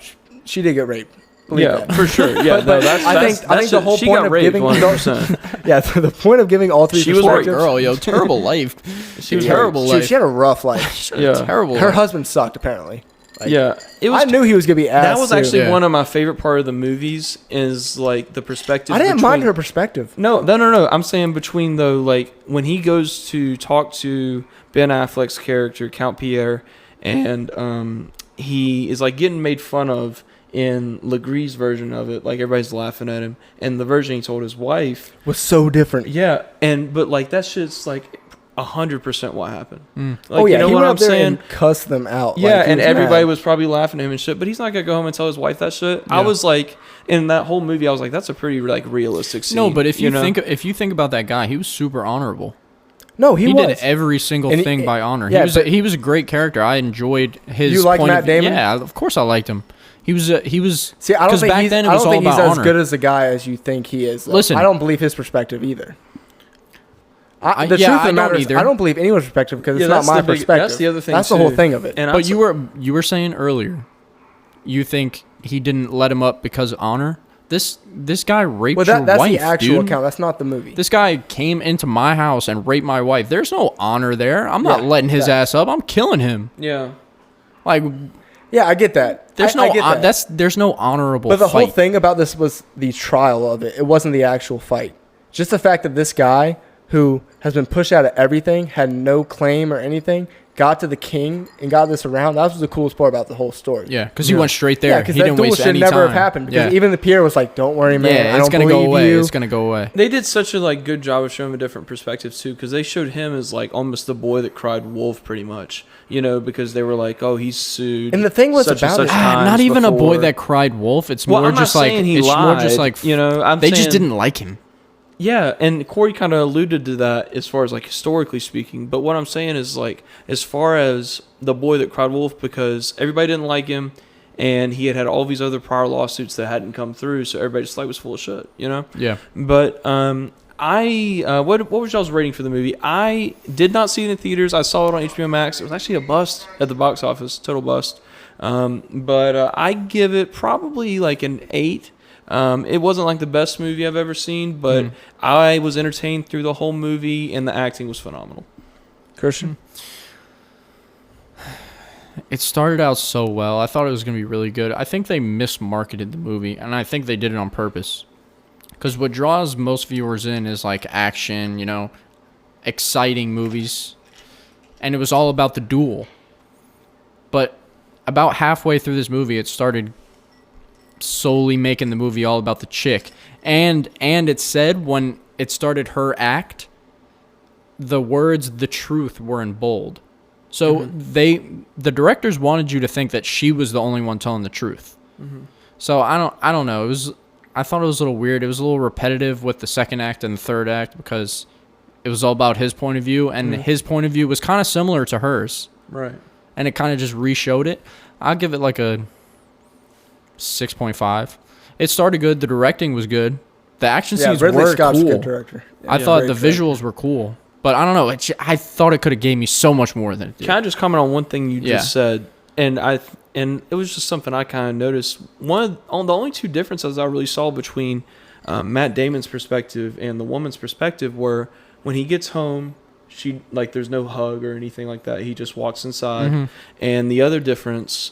She did get raped. believe Yeah, that. for sure. Yeah, But I think the whole she point got of raped giving 100%. yeah, the point of giving all three She was a perspectives. Girl, yo, terrible life. She was terrible She life. had a rough life. Yeah. Terrible. Her life. husband sucked apparently. Like, Yeah, it was. I knew he was gonna be ass. That was too. actually Yeah. one of my favorite part of the movies. Is like the perspective. I didn't between, mind her perspective. No. I'm saying between though, like when he goes to talk to Ben Affleck's character Count Pierre, and he is like getting made fun of in Legree's version of it. Like everybody's laughing at him, and the version he told his wife Was so different. Yeah, but like that shit's like 100% what happened. Mm. Like, Oh yeah, you know he what went I'm up there saying? and cussed them out. Yeah, Like, he and was everybody mad. was probably laughing at him and shit. But he's not gonna go home and tell his wife that shit. I Yeah. was like, in that whole movie, I was like, that's a pretty like realistic scene. No, but if you know? think about that guy, he was super honorable. No, he was. did every single And he- thing by honor. yeah, but- he was a great character. I enjoyed his. You like point Matt of, Damon? Yeah, of course I liked him. He was. See, I don't 'cause think back he's, then it I was don't all think he's about as honor. good as a guy as you think he is. Though. Listen. I don't believe his perspective either. The yeah, truth of I the don't matter is, either. I don't believe anyone's perspective because Yeah, it's not that's my the big- perspective. that's the other thing, That's the whole too. thing of it. And But you were saying earlier, you think he didn't let him up because of honor. This guy raped Well, your that's wife, the actual dude. account. That's not the movie. This guy came into my house and raped my wife. There's no honor there. I'm not Yeah, letting his yeah. ass up. I'm killing him. yeah, Like Yeah, I get that. there's I no get that. there's no honorable But the fight. whole thing about this was the trial of it. It wasn't the actual fight. Just the fact that this guy who has been pushed out of everything, had no claim or anything, got to the king and got this around. That was the coolest part about the whole story. Yeah, because he went straight there. Yeah, because he that didn't duel waste should any never time. have happened. Because Yeah. even the Pierre was like, "Don't worry, man. Yeah, I it's don't gonna go believe away. you." It's gonna go away. they did such a like good job of showing a different perspective too, because they showed him as like almost the boy that cried wolf, pretty much. You know, because they were like, "Oh, he's sued." And the thing was such and about such it- times Not even a boy before. that cried wolf. It's Well, more I'm not just like saying he it's lied. more just like You know, I'm they just saying- didn't like him. Yeah, and Cory kind of alluded to that as far as like historically speaking. But what I'm saying is like as far as the boy that cried wolf, because everybody didn't like him, and he had all these other prior lawsuits that hadn't come through, so everybody just like was full of shit, you know. Yeah. But what was y'all's rating for the movie? I did not see it in theaters. I saw it on HBO Max. It was actually a bust at the box office, total bust. But I give it probably like an 8. It wasn't like the best movie I've ever seen, but I was entertained through the whole movie, and the acting was phenomenal. Christian. It started out so well. I thought it was going to be really good. I think they mismarketed the movie, and I think they did it on purpose. Because what draws most viewers in is like action, you know, exciting movies. And it was all about the duel. But about halfway through this movie, it started solely making the movie all about the chick. And it said when it started her act, the words "the truth" were in bold. So the directors wanted you to think that she was the only one telling the truth. So I don't know. I thought it was a little weird. It was a little repetitive with the second act and the third act because it was all about his point of view, and his point of view was kind of similar to hers. Right. And it kind of just re-showed it. I'll give it like a 6.5. It started good. The directing was good. The action Yeah, scenes Ridley were Scott's cool. a good director. I Yeah, thought great the director. visuals were cool. But I don't know. I thought it could have gave me so much more than it did. Can I just comment on one thing you Yeah. just said? And it was just something I kind of noticed. The only two differences I really saw between Matt Damon's perspective and the woman's perspective were when he gets home, there's no hug or anything like that. He just walks inside. And the other difference,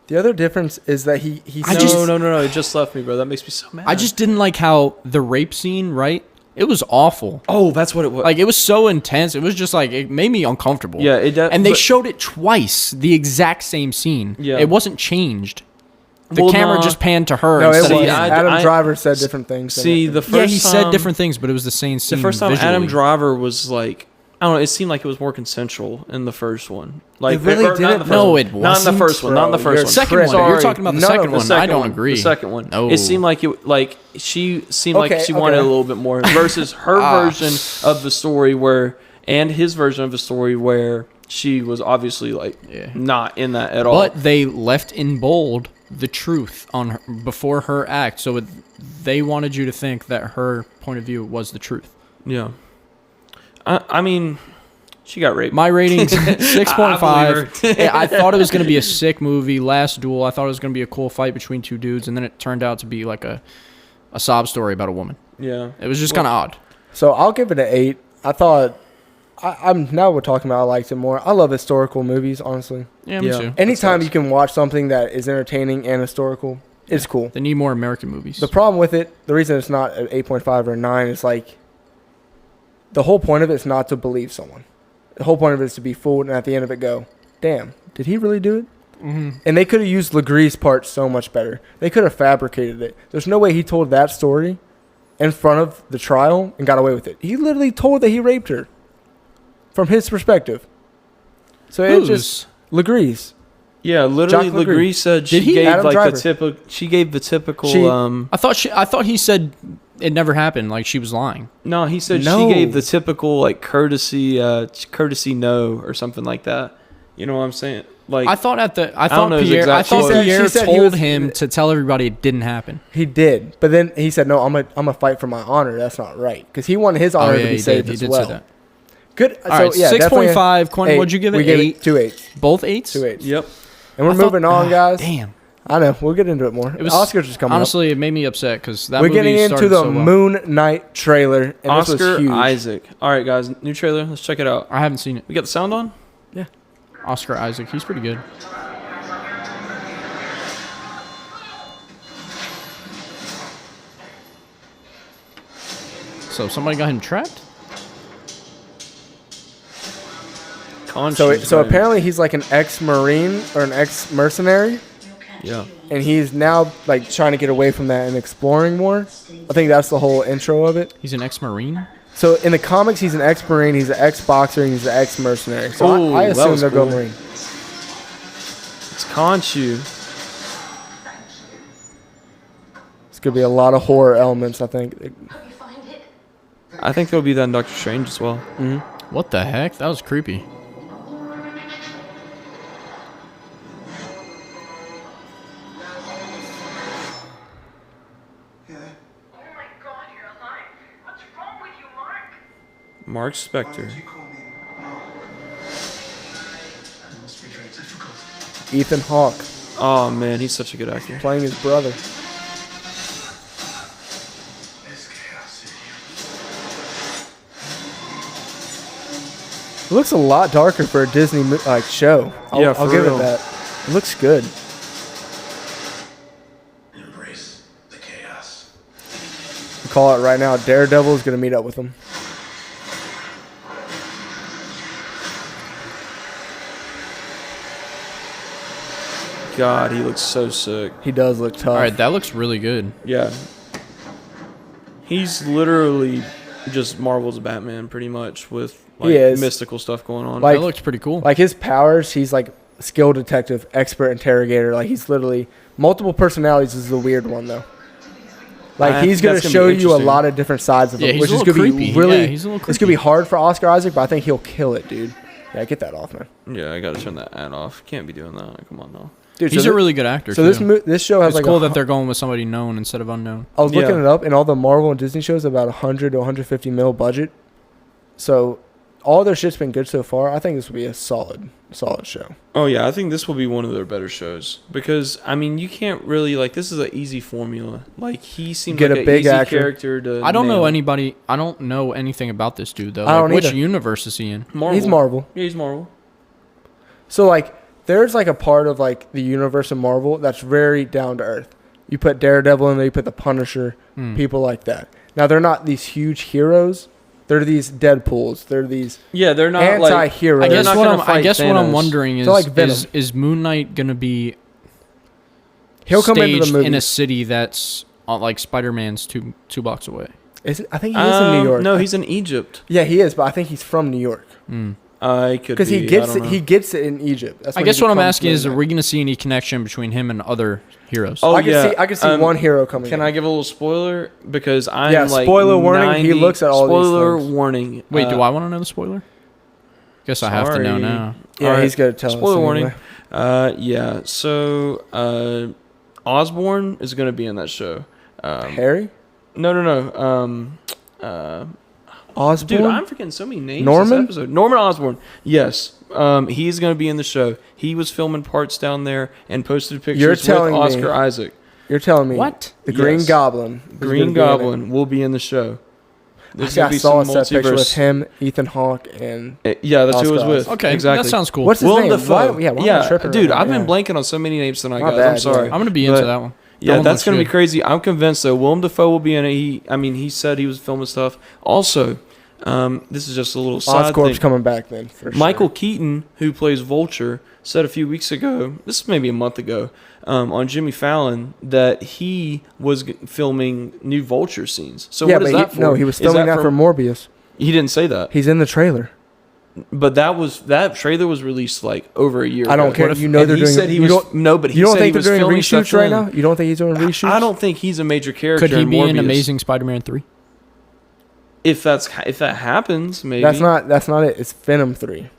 The other difference is that he no, it just left me, bro. That makes me so mad. I just didn't like how the rape scene, right? It was awful. Oh, that's what it was. Like, it was so intense. It was just like, it made me uncomfortable. Yeah, it does. And they showed it twice, the exact same scene. Yeah. It wasn't changed. The Well, camera nah. just panned to her. No, it instead of was. him. Adam Driver said different things. than See, it. the first Yeah, he said time- different things, but it was the same scene The first time visually. Adam Driver was like, I don't know, it seemed like it was more consensual in the first one. Like It really or not in the didn't? first No, one. it Not in the wasn't, first one. Not in the bro. first You're one. Second one. Sorry. You're talking about the No, second the one. second I don't one. agree. The second one. No. It seemed like she seemed like Okay, she wanted a okay. little bit more versus her version of the story and his version of the story where she was obviously like not in that at all. But they left in bold the truth on her, before her act, so they wanted you to think that her point of view was the truth. Yeah. I mean, She got raped. My rating's 6.5. I believe her. Yeah, I thought it was going to be a sick movie. Last Duel, I thought it was going to be a cool fight between two dudes, and then it turned out to be like a sob story about a woman. Yeah. It was just kind of odd. So I'll give it an 8. I thought, I'm now we're talking about I liked it more. I love historical movies, honestly. Yeah, me Yeah. too. Anytime you can watch something that is entertaining and historical, it's cool. They need more American movies. The problem with it, the reason it's not an 8.5 or a 9 is like, the whole point of it is not to believe someone. The whole point of it is to be fooled and at the end of it go, damn, did he really do it? Mm-hmm. And they could have used Legree's part so much better. They could have fabricated it. There's no way he told that story in front of the trial and got away with it. He literally told that he raped her from his perspective. So it just Legree's. Yeah, literally, Jacques Legree. Legree said she Did he? gave Adam like Driver. the typical. She gave the typical. She- I thought he said it never happened. Like she was lying. No, he said No. she gave the typical like courtesy no or something like that. You know what I'm saying? Like I thought don't know his Pierre. I exact thought quote. Pierre She said he told was- him to tell everybody it didn't happen. He did. But then he said, no, I'm a fight for my honor. That's not right. Because he wanted his honor to be he saved did. He as did well. say that. Good. All right, yeah, 6.5. Quinten, what'd you give it? We gave 8. it 2 8s. Both 8s. 2 8s. Yep. And we're moving on, guys. Damn. I know. We'll get into it more. It was Oscars is coming honestly, it made me upset because that up. We're movie getting into started the so well. Moon Knight trailer. And this was Oscar huge. Isaac. All right, guys, new trailer. Let's check it out. I haven't seen it. We got the sound on. Oscar Isaac. He's pretty good. So somebody got him trapped? So apparently he's like an ex-marine or an ex-mercenary, Yeah. and he's now like trying to get away from that and exploring more. I think that's the whole intro of it. He's an ex-marine? So in the comics, he's an ex-marine, he's an ex-boxer, and he's an ex-mercenary. So Ooh, I that assume was they'll go cool. marine. It's Conchu. It's gonna be a lot of horror elements, I think. I think there'll be that in Doctor Strange as well. What the heck? That was creepy. Oh my God, you're alive. What's wrong with you, Mark? Mark Spector. Ethan Hawke Oh man, he's such a good actor. playing his brother. It looks a lot darker for a Disney show. Yeah, I'll for give real. it that. It looks good. Embrace the chaos. I'll call it right now. Daredevil is gonna meet up with him. God, he looks so sick. He does look tough. All right, that looks really good. Yeah. He's literally just Marvel's Batman, pretty much, with like He is. mystical stuff going on. Like- That looks pretty cool. Like his powers, he's like skilled detective, expert interrogator. Like he's literally multiple personalities is the weird one though. Like I he's think gonna that's gonna show be you a interesting. lot of different sides of Yeah, him, he's which a is little gonna be creepy. really. Yeah, he's a little It's gonna be creepy. hard for Oscar Isaac, but I think he'll kill it, dude. Yeah, get that off, man. Yeah, I gotta turn that ad off. Can't be doing that. Come on now. Dude, He's so a really good actor, so too. this show has It's like cool that they're going with somebody known instead of unknown. I was looking Yeah. it up, and all the Marvel and Disney shows have about 100 to 150 mil budget. So all their shit's been good so far. I think this will be a solid show. Oh yeah, I think this will be one of their better shows because I mean you can't really like this is an easy formula. Like he seems Get like a an big easy actor. character to. I don't know nail. anybody. I don't know anything about this dude though. I don't Which either. universe is he in? Marvel. He's Marvel. Yeah, he's Marvel. So like there's like a part of like the universe of Marvel that's very down to earth. You put Daredevil in there, you put the Punisher, people like that. Now they're not these huge heroes. They're these Deadpools. They're these Yeah, they're not like. anti-heroes. I They're guess not what gonna I'm. I fight guess what I'm Thanos. wondering is They're like Venom. is Moon Knight gonna be He'll come into the staged movie. in a city that's like Spider-Man's two blocks away? Is it? I think he is in New York. No, he's in Egypt. Yeah, he is, but I think he's from New York I could because be. he gets I don't it. know. He gets it in Egypt. That's I when guess he what I'm becomes asking is, Moon are Knight. we gonna see any connection between him and other heroes? Oh, I can yeah. see. I can see one hero coming. Can in. I give a little spoiler because I'm Yeah, like spoiler warning, he looks at all these spoiler things. warning. Wait, do I want to know the spoiler? Guess I have to know sorry. now. Yeah, Alright, he's gonna tell spoiler us. warning. Anyway. Yeah. So Osborn is gonna be in that show. Harry. No. Osborn. Dude, I'm forgetting so many names Norman? this episode. Norman Osborn. Yes. He's going to be in the show. He was filming parts down there and posted pictures with telling me- Oscar Isaac. You're telling me What? the Green Yes. Goblin? is Green gonna be in it. Goblin will be in the show. There's I gonna be saw a some set picture with multiverse. him, Ethan Hawke, and Yeah, that's who it was Oscar with. Isaac. Okay, exactly. that sounds cool. what's his Willem name? Dafoe. Why am I tripping dude, right now? I've been Yeah. blanking on so many names tonight, My guys. bad, I'm sorry. yeah. I'm gonna be But- into that one. Yeah, one that's looks gonna be good. crazy. I'm convinced though. Willem Dafoe will be in it. He said he was filming stuff. Also, this is just a little side Oscorp's thing. coming back then. For Michael sure. Keaton, who plays Vulture, said a few weeks ago, this is maybe a month ago, on Jimmy Fallon, that he was filming new Vulture scenes. So yeah, what is but that for? no, he was Is filming that for Morbius. He didn't say that, He's in the trailer. but that trailer was released like over a year. I don't ago. care. What if- You know And they're he doing. said he you was don't. no, but he You don't said think he was they're doing filming reshoots stuff right then. now? You don't think he's doing reshoots? I don't think he's a major character. Could he in be in Morbius. Amazing Spider-Man 3? If that happens, maybe. That's not it. It's Venom 3.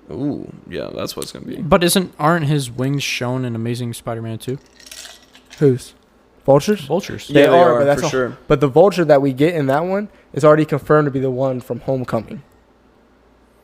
Ooh, yeah, that's what it's gonna be. But aren't his wings shown in Amazing Spider-Man 2? Who's? Vultures? Vultures. Yeah, they are, but that's for all- sure. But the Vulture that we get in that one is already confirmed to be the one from Homecoming.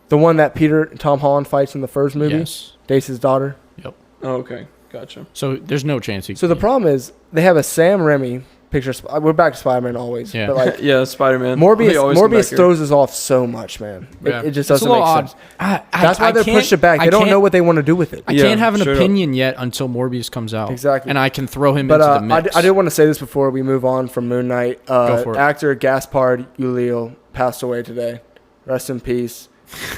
The one that Tom Holland fights in the first movie, Yes. dates his daughter. Yep. Oh, okay, gotcha. So there's no chance he. So the problem is they have a Sam Raimi picture. We're back to Spider-Man always, Yeah. but like Yeah, Spider-Man. Morbius, They always come back Morbius here. throws us off so much, man. Yeah. It just It's a doesn't little make odd. sense. I That's why they can't- pushed it back. I They don't can't- know what they want to do with it. I Yeah, can't have an straight up. opinion yet until Morbius comes out. Exactly. And I can throw him But into the mix. I did want to say this before we move on from Moon Knight. Go for it. Actor Gaspard Ulliel passed away today. Rest in peace.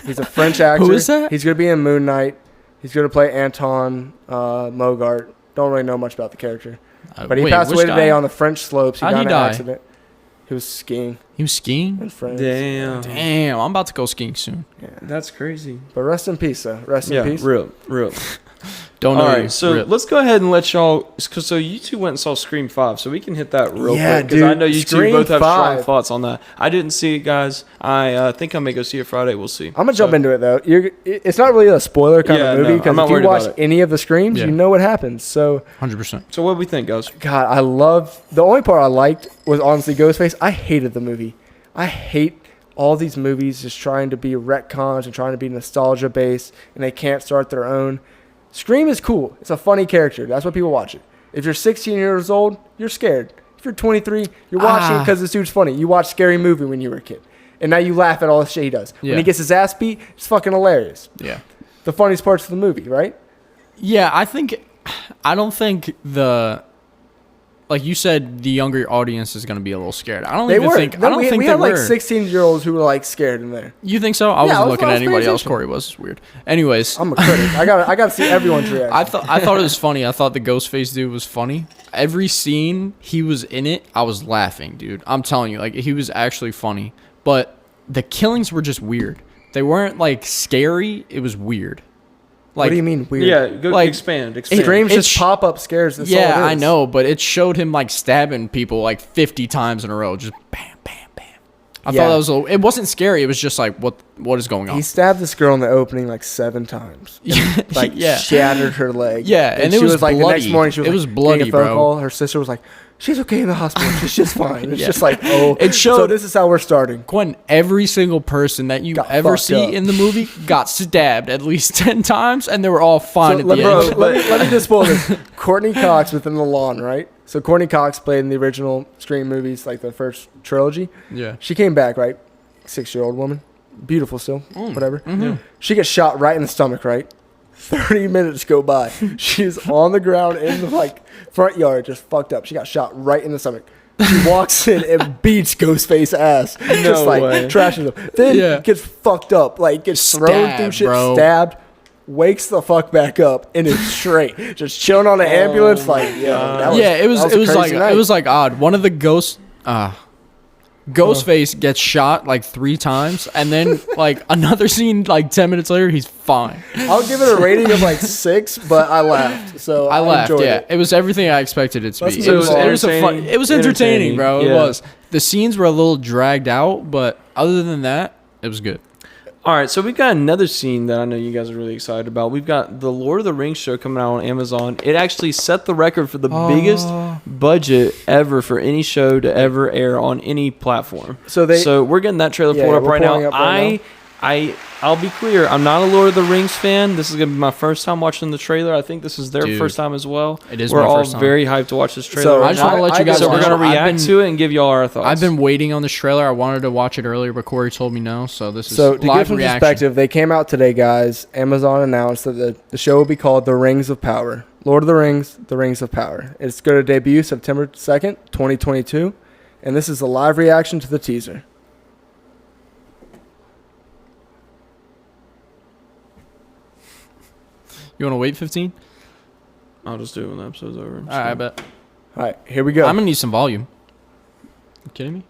He's a French actor. Who is that? He's going to be in Moon Knight. He's going to play Anton Mogart. Don't really know much about the character. But he passed which away today guy? on the French slopes. He How'd got he in an die? accident. He was skiing He was skiing? in France. Damn. Damn, I'm about to go skiing soon. That's crazy. But rest in peace, though. Rest Yeah, in peace. real. Don't know. All you. right, so Rip. let's go ahead and let y'all. So you two went and saw Scream 5, so we can hit that real Yeah, quick because I dude, know you two Scream both have strong 5. thoughts on that. I didn't see it, guys. I think I may go see it Friday. We'll see. I'm going to jump into it, though. It's not really a spoiler kind Yeah, of movie no, I'm because not if you worried watch about it. any of the Screams, Yeah. you know what happens. So 100%. So what do we think, guys? God, I love the only part I liked was honestly Ghostface. I hated the movie. I hate all these movies just trying to be retcons and trying to be nostalgia based, and they can't start their own. Scream is cool. It's a funny character. That's why people watch it. If you're 16 years old, you're scared. If you're 23, you're watching it because this dude's funny. You watched Scary Movie when you were a kid, and now you laugh at all the shit he does. Yeah. When he gets his ass beat, it's fucking hilarious. Yeah. The funniest parts of the movie, right? Yeah, I don't think like you said, the younger audience is going to be a little scared. I don't They even were. think. I don't think we they had like were. 16-year-olds who were like scared in there. You think so? I Yeah, wasn't looking I at was paying anybody else. attention. Corey was. It's weird. Anyways, I'm a critic. I got to see everyone's reaction. I thought it was funny. I thought the Ghostface dude was funny. Every scene he was in it, I was laughing, dude. I'm telling you, like he was actually funny. But the killings were just weird. They weren't like scary. It was weird. Like, what do you mean weird? Yeah, go Like, expand. Screams It's just pop up scares. That's yeah, all it I is. know, but it showed him like stabbing people like 50 times in a row, just bam, bam, bam. I Yeah. thought that was it wasn't scary. It was just like what is going on? He stabbed this girl in the opening like 7 times. Like yeah, shattered her leg. Yeah, and it she was like the next bloody. morning she was It like, was getting bloody, a phone bro. call. Her sister was like, "She's okay in the hospital. She's just fine." It's Yeah. just like, oh, It showed- So this is how we're starting. Quinten, every single person that you Got ever fucked see up. in the movie got stabbed at least 10 times, and they were all fine at the end. Let me just spoil this. Courtney Cox within the lawn, right? So Courtney Cox played in the original Scream movies, like the first trilogy. Yeah. She came back, right? 6-year-old woman, beautiful still, whatever. Mm-hmm. She gets shot right in the stomach, right? 30 minutes go by. She's on the ground in the like front yard, just fucked up. She got shot right in the stomach. She walks in and beats Ghostface ass, just like way. trashing him. Then Yeah. gets fucked up, like gets thrown through Stabbed, shit, bro. stabbed, wakes the fuck back up, and is straight, just chilling on the ambulance. Like, that was, Yeah, it was that it a was crazy like night. it was like odd. One of the ghosts Ghostface gets shot like 3 times, and then like another scene like 10 minutes later, he's fine. I'll give it a rating of like 6, but I laughed. So I laughed. enjoyed Yeah, it. it was everything I expected it to Let's be. move on. It was a fun. It was entertaining, bro. It Yeah. was. The scenes were a little dragged out, but other than that, it was good. All right, so we've got another scene that I know you guys are really excited about. We've got the Lord of the Rings show coming out on Amazon. It actually set the record for the biggest budget ever for any show to ever air on any platform. So we're getting that trailer pulled up right now. I'll be clear. I'm not a Lord of the Rings fan. This is gonna be my first time watching the trailer. I think this is their first time as well. It is. We're my all first time. very hyped to watch this trailer. So right I just want to let you guys So know. we're gonna react to it and give y'all our thoughts. I've been waiting on this trailer. I wanted to watch it earlier, but Cory told me no. So this is So to live give some reaction. perspective, they came out today, guys. Amazon announced that the show will be called The Rings of Power. Lord of the Rings, The Rings of Power. It's going to debut September 2nd, 2022. And this is a live reaction to the teaser. You want to wait 15? I'll just do it when the episode's over. All right, I bet. All right, here we go. I'm gonna need some volume. You kidding me?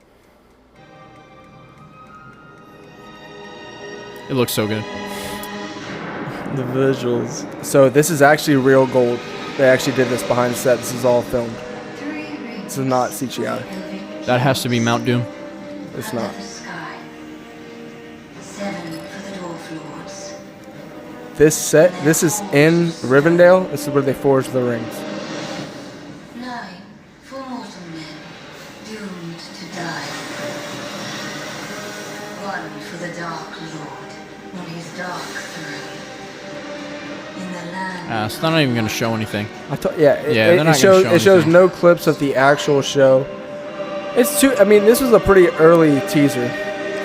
It looks so good. The visuals. So this is actually real gold. They actually did this behind the set. This is all filmed. This is not CGI. That has to be Mount Doom. It's not. This is in Rivendell. This is where they forged the rings. 9 for mortal men, doomed to die. 1 for the Dark Lord, on his dark throne. In the land. So they're not even gonna show anything. They're not gonna shows show it shows anything. no clips of the actual show. It's too. I mean, this was a pretty early teaser.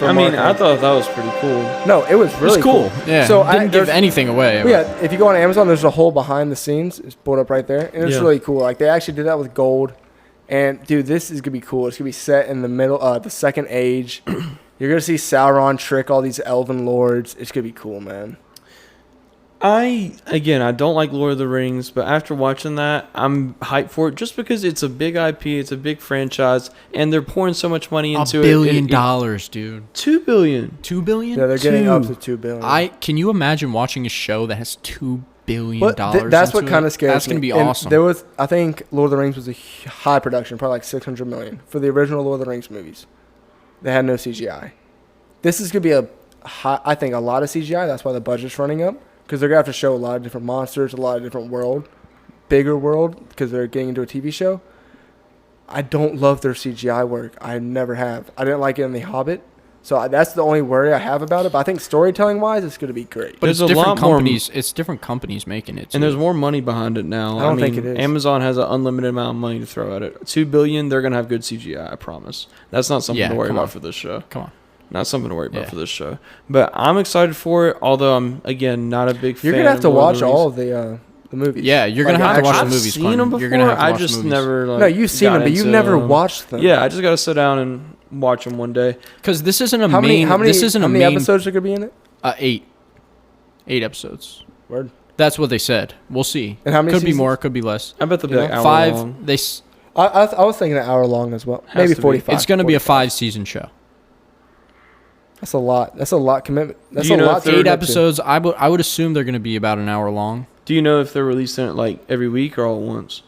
I mean, I thought that was pretty cool. No, it was really It's cool. Yeah. So Didn't give anything away. Yeah, if you go on Amazon, there's a whole behind the scenes. It's pulled up right there, and it's really cool. Like they actually did that with gold. And dude, this is gonna be cool. It's gonna be set in the middle, the Second Age. You're gonna see Sauron trick all these elven lords. It's gonna be cool, man. I don't like Lord of the Rings, but after watching that, I'm hyped for it just because it's a big IP, it's a big franchise, and they're pouring so much money into $1 it. billion, dude. $2 billion. $2 billion? Yeah, they're getting up to $2 billion. Can you imagine watching a show that has $2 billion? But that's what kind of scares me. That's gonna be And awesome. There was, I think, Lord of the Rings was a high production, probably like $600 million for the original Lord of the Rings movies. They had no CGI. This is gonna be I think, a lot of CGI. That's why the budget's running up. Because they're going to have to show a lot of different monsters, a lot of different bigger world, because they're getting into a TV show. I don't love their CGI work. I never have. I didn't like it in The Hobbit. So that's the only worry I have about it. But I think storytelling-wise, it's going to be great. But There's it's a different lot more- companies. It's different companies making it. And there's more money behind it now. I don't think it is. Amazon has an unlimited amount of money to throw at it. $2 billion, they're going to have good CGI, I promise. That's not something to worry about for this show. Come on. Not something to worry about for this show. But I'm excited for it, although I'm, again, not a big fan. You're going to have to of Lord watch of the Rings. all of the movies. Yeah, you're gonna have to watch the I've movies. seen Quinten. them before. You're gonna have to I watch just the movies. never. No, you've seen them, but you've never watched them. Yeah, I just got to sit down and watch them one day. Because this isn't a How many, main. how many, this isn't how a many main. episodes are going to be in it? 8 episodes. Word. That's what they said. We'll see. And how many Could be seasons? more. Could be less. I bet they'll be like hour 5. long. I was thinking an hour long as well. Has Maybe to be. 45. It's gonna be a 45. 5-season show. That's a lot. That's a lot commitment. That's Do you a know lot if to they're 8 commit to. episodes. I would assume they're gonna be about an hour long. Do you know if they're releasing it like every week or all at once?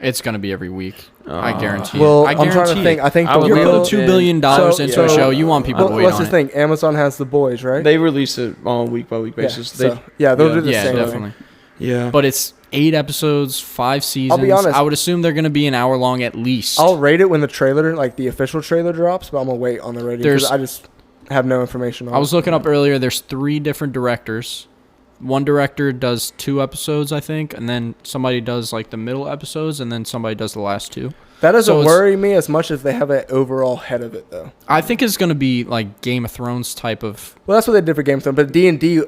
It's gonna be every week. I guarantee. Well, it. I I'm trying to guarantee think. it. I think I the would You're love putting it. $2 billion So- into a so- show. You want people to wait let's on just it. think. Amazon has The Boys, right? They release it on a week-by-week basis. Yeah, they'll do the Yeah, same. definitely. Yeah. But it's 8 episodes, 5 seasons. I'll be honest. I would assume they're gonna be an hour long at least. I'll rate it when the trailer, like the official trailer, drops. But I'm gonna wait on the rating because I just have no information on it. I was looking up earlier. There's 3 different directors. One director does 2 episodes, I think, and then somebody does like the middle episodes, and then somebody does the last 2. That doesn't so it's- worry me as much as they have an overall head of it, though. I think it's gonna be like Game of Thrones type of. Well, that's what they did for Game of Thrones, but D&D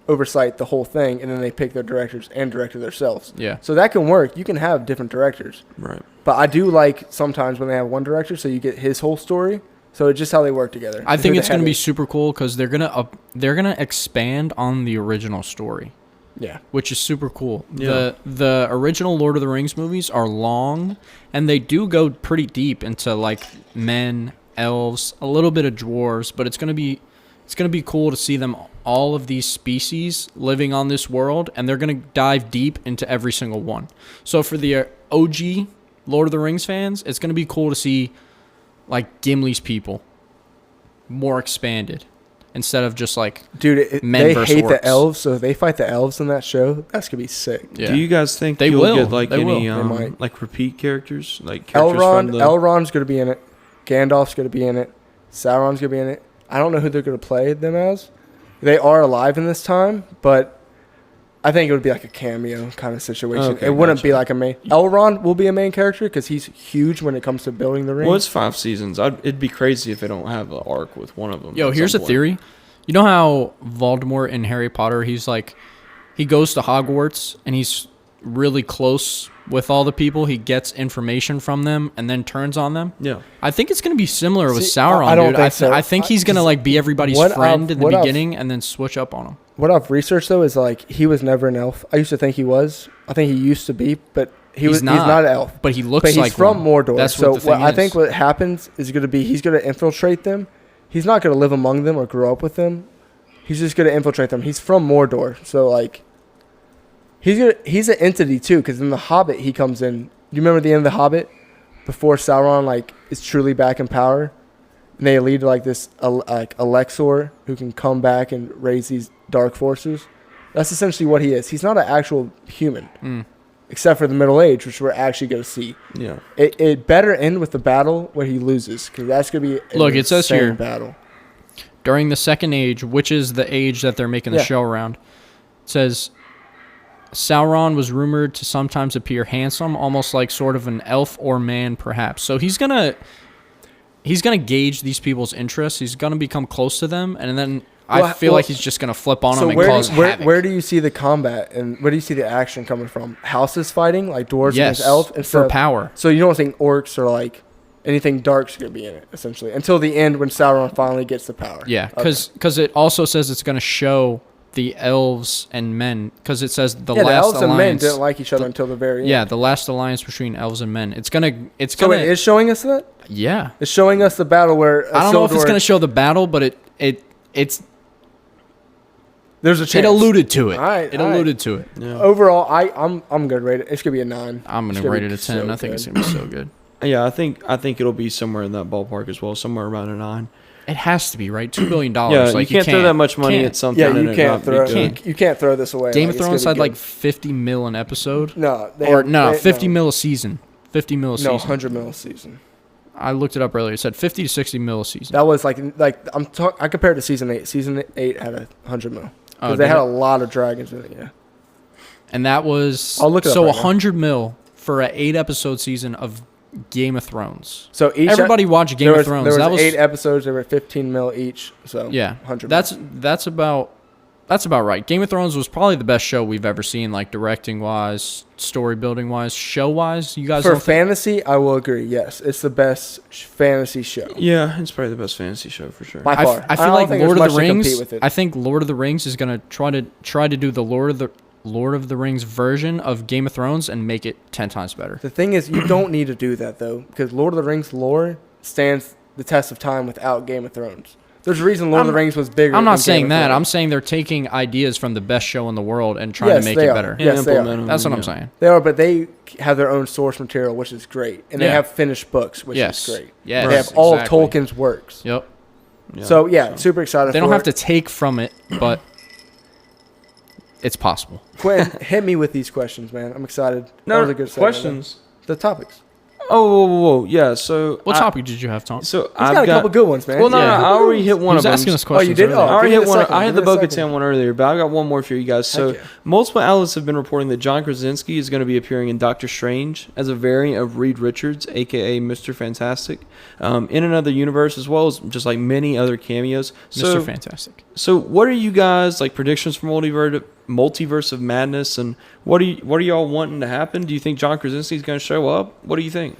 oversight the whole thing, and then they pick their directors and direct it themselves. Yeah. So that can work. You can have different directors. Right. But I do like sometimes when they have one director, so you get his whole story. So it's just how they work together. I think Who it's the gonna head be is. super cool because they're gonna expand on the original story. Yeah. Which is super cool. Yeah. The original Lord of the Rings movies are long, and they do go pretty deep into like men, elves, a little bit of dwarves, but it's gonna be cool to see them, all of these species living on this world, and they're gonna dive deep into every single one. So for the OG Lord of the Rings fans, it's gonna be cool to see like Gimli's people more expanded. instead of just like Dude, men they versus hate the orcs. elves, so if they fight the elves in that show, that's gonna be sick. Yeah. Do you guys think They you'll will. get like They will. any They might. like repeat characters, like characters from the? Elrond's gonna be in it. Gandalf's gonna be in it. Sauron's gonna be in it. I don't know who they're gonna play them as. They are alive in this time, but I think it would be like a cameo kind of situation. Okay, it wouldn't gotcha. be like a main. Elrond will be a main character because he's huge when it comes to building the ring. Well, it's 5 seasons. It'd be crazy if they don't have an arc with one of them. Yo, at here's a some point. theory. You know how Voldemort in Harry Potter, he's like, he goes to Hogwarts and he's really close with all the people. He gets information from them and then turns on them. Yeah. I think it's going to be similar with See, Sauron, I don't dude. think so. I think he's going to like be everybody's what friend I've- in the what I've- beginning and then switch up on him. What I've researched though is like he was never an elf. I used to think he was. I think he used to be, but he's not an elf. But he looks But he's like from one. Mordor. That's so what the thing I is. think what happens is going to be he's going to infiltrate them. He's not going to live among them or grow up with them. He's just going to infiltrate them. He's from Mordor, so like he's an entity too. Because in the Hobbit, he comes in. You remember the end of the Hobbit before Sauron like is truly back in power, and they lead like this like Alexor who can come back and raise these dark forces. That's essentially what he is. He's not an actual human. Except for the Middle Age, which we're actually going to see. Yeah. It better end with the battle where he loses, because that's going to be an Look, it says insane here, battle. during the Second Age, which is the age that they're making the Yeah. show around, it says Sauron was rumored to sometimes appear handsome, almost like sort of an elf or man, perhaps. So he's gonna gauge these people's interests. He's gonna become close to them, and then I feel like he's just gonna flip on them and cause havoc. where do you see the combat and where do you see the action coming from? Houses fighting, like dwarves Yes, against elves, for instead of- power. So you don't think orcs or like anything dark's going to be in it, essentially, until the end when Sauron finally gets the power. Yeah, Okay. because it also says it's gonna show the elves and men, because it says the the last elves and men alliance. didn't like each other until the very end. Yeah, the last alliance between elves and men. It's So gonna. it is showing us that? Yeah. It's showing us the battle where I don't know if it's Isildur- gonna show the battle, but it's there's a chance. it alluded to it. Alright, It alright. alluded to it. Yeah. Overall, I'm gonna rate it. It's gonna be a 9. I'm It's gonna rate be it a 10. so I think it's good. gonna be so good. Yeah, I think it'll be somewhere in that ballpark as well, somewhere around a 9. It has to be right. $2 billion. Yeah, like, you can't throw that much money can't. at something. Yeah, and you it can't not be throw good. you can't throw this away. Game Like, of it's Thrones gonna had be like good. 50 mil an episode. no, Or no, they- 50 mil a season. 50 mil a No, season. 100 mil a season. I looked it up earlier. It said 50 to 60 mil a season. That was like I compared to season 8. Season 8 had 100 mil Oh, because they did had it? a lot of dragons in it. Yeah. And that was I'll look it up so right now. 100 mil for an 8-episode season of Game of Thrones. So each Everybody watched Game there of was, Thrones. There was That was 8 episodes. They were 15 mil each. So yeah. 100. That's about right. Game of Thrones was probably the best show we've ever seen, like directing wise, story building wise, show wise. You guys for don't think? fantasy. I will agree. Yes, it's the best fantasy show Yeah, it's probably the best fantasy show for sure. by far. I feel don't like think there's Lord of much the to compete Rings. with it. I think Lord of the Rings is gonna try to do the Lord of the Rings version of Game of Thrones and make it 10 times better. The thing is, you don't need to do that though, because Lord of the Rings lore stands the test of time without Game of Thrones. There's a reason Lord of the Rings was bigger. I'm not than Game saying of that. Thrones. I'm saying they're taking ideas from the best show in the world and trying Yes, to make they it are. better. Yes, they are. implement 'em, That's what I'm yeah. saying. They are, but they have their own source material, which is great, and they Yeah. have finished books, which Yes. is great. Yes, They have all of exactly. Tolkien's works. Yep. Yeah. So yeah, super excited. They for don't have it. to take from it, but it's possible. Quinn, hit me with these questions, man. I'm excited. No, that was a good segment, questions. man. The topics. Oh, whoa. Yeah, so What topic did you have, Tom? So He's I've got a couple good ones, man. Well, no, Yeah. I already hit He one was of them. asking us you questions. did? earlier. Oh, I already give hit me a one. second, I had give the me a Bo-Katan second. one earlier, but I got one more for you guys. So Okay. multiple outlets have been reporting that John Krasinski is going to be appearing in Doctor Strange as a variant of Reed Richards, aka Mr. Fantastic, in another universe, as well as just like many other cameos. Mr. Fantastic. So what are you guys like predictions for multiverse of madness, and what are y'all wanting to happen? Do you think John Krasinski is going to show up? What do you think?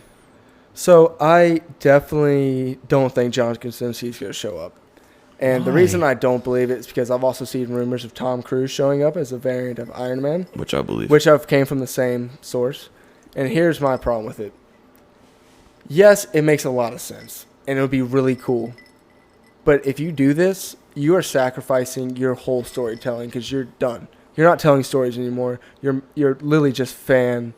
So I definitely don't think John Krasinski is going to show up. And the Why? reason I don't believe it is because I've also seen rumors of Tom Cruise showing up as a variant of Iron Man, Which I believe. which have came from the same source. And here's my problem with it. Yes, it makes a lot of sense, and it would be really cool. But if you do this, you are sacrificing your whole storytelling because you're done. You're not telling stories anymore. You're literally just fan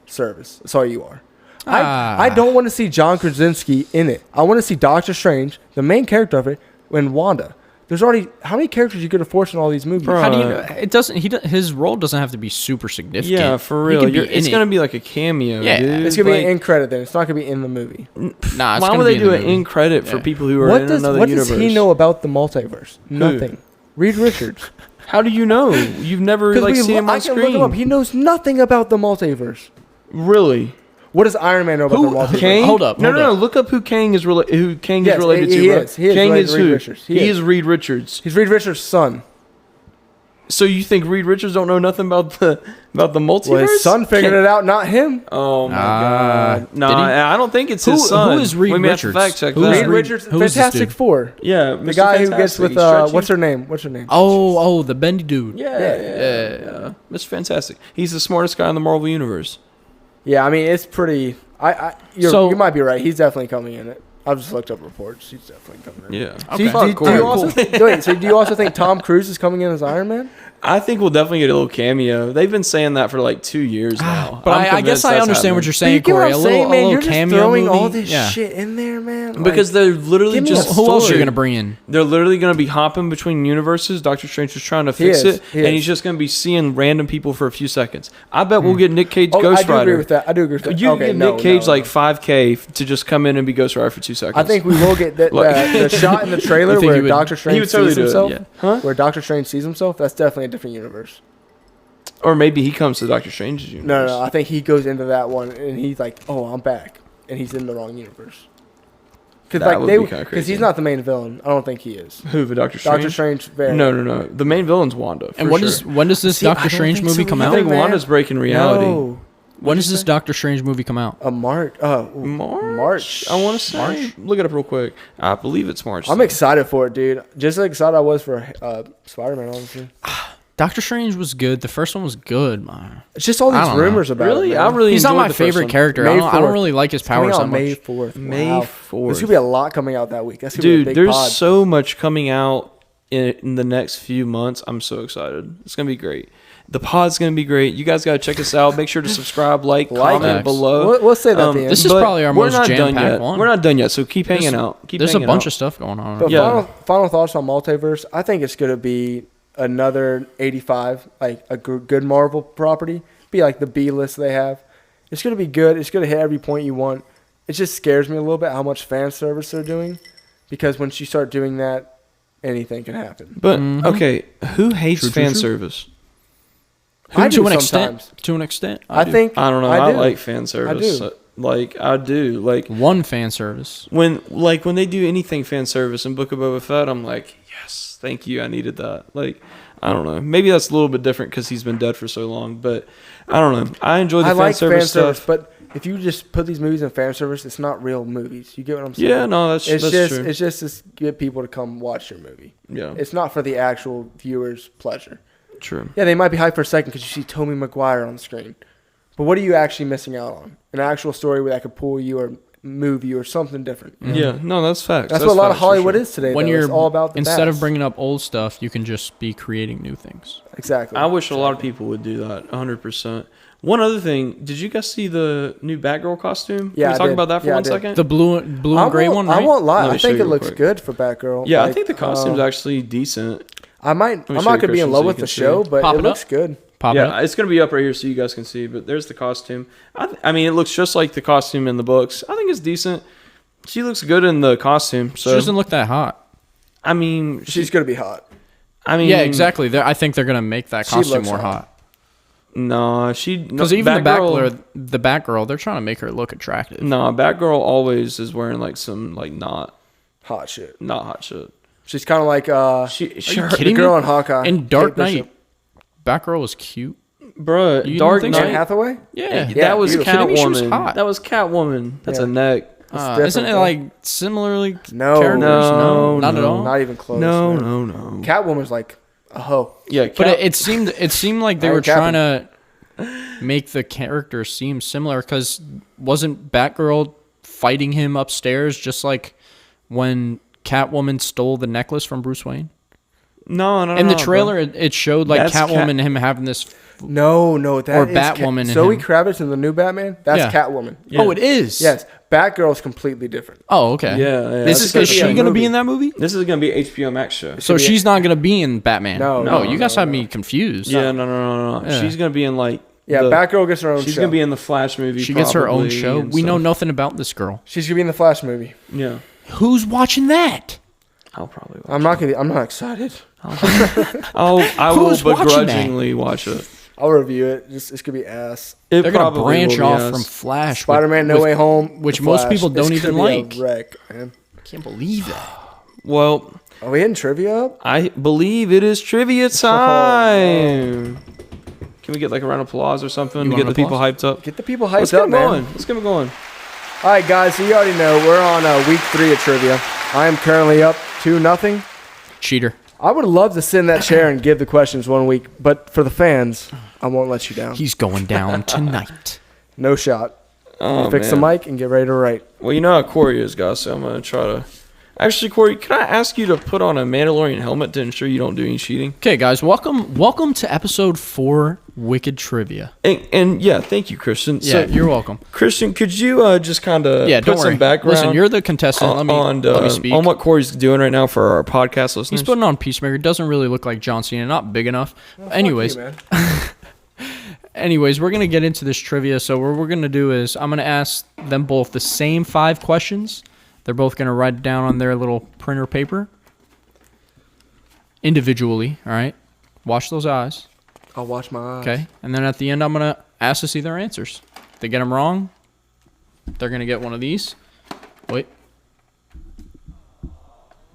service. That's all you are. I don't want to see John Krasinski in it. I want to see Doctor Strange, the main character of it, and Wanda. There's already how many characters you could have forced in all these movies? Bro. How do you? It doesn't. His role doesn't have to be super significant. Yeah, for He real. could be It's in gonna it. be like a cameo, Yeah. dude. It's gonna be Like, an end credit then. It's not gonna be in the movie. Nah, it's why gonna would be they do in the an movie. end credit for Yeah. people who are What in does another what universe? does he know about the multiverse? Nothing. Reed Richards. How do you know? You've never like seen him I on can look him up. screen. He knows nothing about the multiverse. Really? What does Iron Man know about the multiverse? Kang? Hold up, No, hold no. up. Look up who Kang is related. Who Kang Yes, is related he to? Bro. is. He is Kang related is to Reed who? Richards. He He is. is Reed Richards. He's Reed Richards' son. So you think Reed Richards don't know nothing about the multiverse? Well, his son figured it out, not him. Oh my Ah, god! No, did he? I don't think it's Who- his son. who is Reed we may have to Richards? fact check Who that. is Reed Reed- Richards, who is this Fantastic dude? Four. Yeah, The guy who gets with what's her name? What's her name? Oh, the bendy dude. Yeah. Mr. Fantastic. He's the smartest guy in the Marvel universe. Yeah, I mean it's pretty. You might be right. He's definitely coming in it. I've just looked up reports. He's definitely coming in. Yeah. Do you, Okay. do, do you also wait? So do you also think Tom Cruise is coming in as Iron Man? I think we'll definitely get a little cameo. They've been saying that for like 2 years now. But I'm I convinced guess I that's understand what happening. you're saying, you get what Corey. I'm A saying, little, man. a You're little just cameo throwing movie. all this yeah. shit in there, man. Because they're literally give me just a Who else are story. you gonna bring in? They're literally going to be hopping between universes. Doctor Strange was trying to He fix is, it, he and is. he's just going to be seeing random people for a few seconds. I bet we'll get Nick Cage Ghost I do Rider. agree with that. I do agree with that. You okay, get no, Nick Cage no, like no. 5K to just come in and be Ghost Rider for 2 seconds. I think we will get the shot in the trailer I think he where would- Doctor he Strange would totally sees do it, himself. yeah. Huh? Where Doctor Strange sees himself. That's definitely a different universe. Or maybe he comes to Doctor Strange's universe. No. I think he goes into that one and he's like, "Oh, I'm back," and he's in the wrong universe. That would be kinda Because crazy. he's not the main villain. I don't think he is. Who, the Doctor Strange? Doctor Strange. Very. No. The main villain's Wanda. And for when sure. does this See, I Doctor don't Strange think movie so come I out? think man. Wanda's breaking reality. No. When does this Doctor Strange movie come out? March. March. I want to say. Look it up real quick. I believe it's March. I'm excited for it, dude. Just as excited I was for Spider-Man, honestly. Doctor Strange was good. The first one was good, man. It's just all I these don't know. rumors about Really? it. I man. really He's not enjoyed my the first favorite one. character. May I don't 4th. really like his It's coming powers out that much. May 4th. May Wow. 4th. There's gonna be a lot coming out that week. That's gonna be a Dude, big there's pod. so much coming out in the next few months. I'm so excited. It's gonna be great. The pod's gonna be great. You guys gotta check us out. Make sure to subscribe, like, comment Facts. below. We'll say that at the end. This is But probably our we're most not done jam-packed yet. one. We're not done yet, so keep hanging out. There's a bunch of stuff going on. But Yeah. final thoughts on Multiverse. I think it's gonna be another 85, like a good Marvel property. Be like the B list they have. It's gonna be good. It's gonna hit every point you want. It just scares me a little bit how much fan service they're doing, because once you start doing that, anything can happen. But okay, who hates True, true, fan true. service? I do to an sometimes. extent. To an extent, I do. think I don't know. I I do. like fan service. do. Like I do. Like one fan service. when they do anything fan service in Book of Boba Fett, I'm like, yes, thank you. I needed that. Like, I don't know. Maybe that's a little bit different because he's been dead for so long. But I don't know. I enjoy the I fan like service fan service, stuff. but if you just put these movies in fan service, it's not real movies. You get what I'm saying? Yeah, no, that's It's true. just to get people to come watch your movie. Yeah, It's not for the actual viewer's pleasure. true. Yeah, they might be hyped for a second because you see Tobey Maguire on the screen. But what are you actually missing out on? An actual story where that could pull you or move you or something different. Yeah, no, that's facts. That's what a lot of facts for Hollywood sure. is today. When though. you're It's all about the instead of bats. bringing up old stuff, you can just be creating new things. Exactly. I wish a lot of people would do that. 100%. One other thing, did you guys see the new Batgirl costume? Yeah, Can we I talk did. about that for Yeah, I 1 did. second? The blue and gray one, right? I won't lie. Let me I show think you it real looks quick. good for Batgirl. Yeah, I Like, think the costume's actually decent. I'm me not show you, gonna be in Christian, love so with you the can show, see. but Pop it it looks up. good. Pop Yeah, it. it's going to be up right here so you guys can see, but there's the costume. I mean, it looks just like the costume in the books. I think it's decent. She looks good in the costume. So She doesn't look that hot. I mean, She's gonna be hot. I mean, Yeah, exactly. I think they're gonna make that She costume looks more hot. hot. No, Because even the Batgirl, they're trying to make her look attractive. No, Batgirl always is wearing like some like not Hot shit. hot shit. She's kind of like She, Are you the kidding girl me? in Hawkeye. In Dark Kate Bishop. Knight, Batgirl was cute. bruh, You Dark didn't think so? Anne Knight. Hathaway. Yeah, That was beautiful. Kidding me? She was Catwoman. hot. That was Catwoman. That's Yeah. a neck. different, isn't it though. like similarly No. characters? No, not at no. all. Not even close. No, man. no. Catwoman's like a hoe. Yeah, But it seemed like they I were ain't capping. trying to make the characters seem similar because wasn't Batgirl fighting him upstairs just like when Catwoman stole the necklace from Bruce Wayne? no. In the trailer, it showed like That's Catwoman and him having this. No, that Or is Batwoman and Zoe him. Kravitz in the new Batman. That's Yeah. Catwoman. Oh, it is. Yes, Batgirl's completely different. Oh, okay. Yeah. Is This she going to be in that movie? This is going to be an HBO Max show. So she's not going to be in Batman? No. Oh, you guys have me confused. Yeah, no. Yeah. She's going to be in Yeah, Batgirl gets her own She's show. going to be in the Flash movie. She gets her own probably, show. and We know stuff. nothing about this girl. She's gonna be in the Flash movie. Yeah. Who's watching that? I'll probably watch I'm not excited. I will Who's watching that? begrudgingly watch it. I'll review it. It's gonna be ass. It They're going to probably branch will be off ass. from Flash. Spider-Man: No Way Home, which The most Flash. people don't It's even gonna be like. a wreck, man. Can't believe that. Well, Are we hitting trivia up? I believe it is trivia time. Can we get like a round of applause or something You to want get the an people hyped up? Get the people Let's hyped get up, them man. going. Let's get them going. All right, guys. So you already know we're on week 3 of trivia. I am currently up 2-0. Cheater. I would love to sit in that chair and give the questions one week, but for the fans, I won't let you down. He's going down tonight. No shot. Oh, Fix the mic and get ready to write. Well, you know how Cory is, guys, so I'm going to try to... Actually, Cory, can I ask you to put on a Mandalorian helmet to ensure you don't do any cheating? Okay, guys, welcome to episode 4, Wicked Trivia. And yeah, thank you, Christian. Yeah, So, you're welcome. Christian, could you just kind of Yeah, put don't worry. some background Listen, you're the contestant. Let me speak. on what Cory's doing right now for our podcast listeners? He's putting on Peacemaker. Doesn't really look like John Cena. Not big enough. Anyways, Fuck you, man. anyways, we're gonna get into this trivia. So what we're gonna do is I'm gonna ask them both the same 5 questions. They're both gonna write it down on their little printer paper individually. All right. Watch those eyes. I'll watch my eyes. Okay. And then at the end, I'm gonna ask to see their answers. If they get them wrong, they're gonna get one of these. Wait.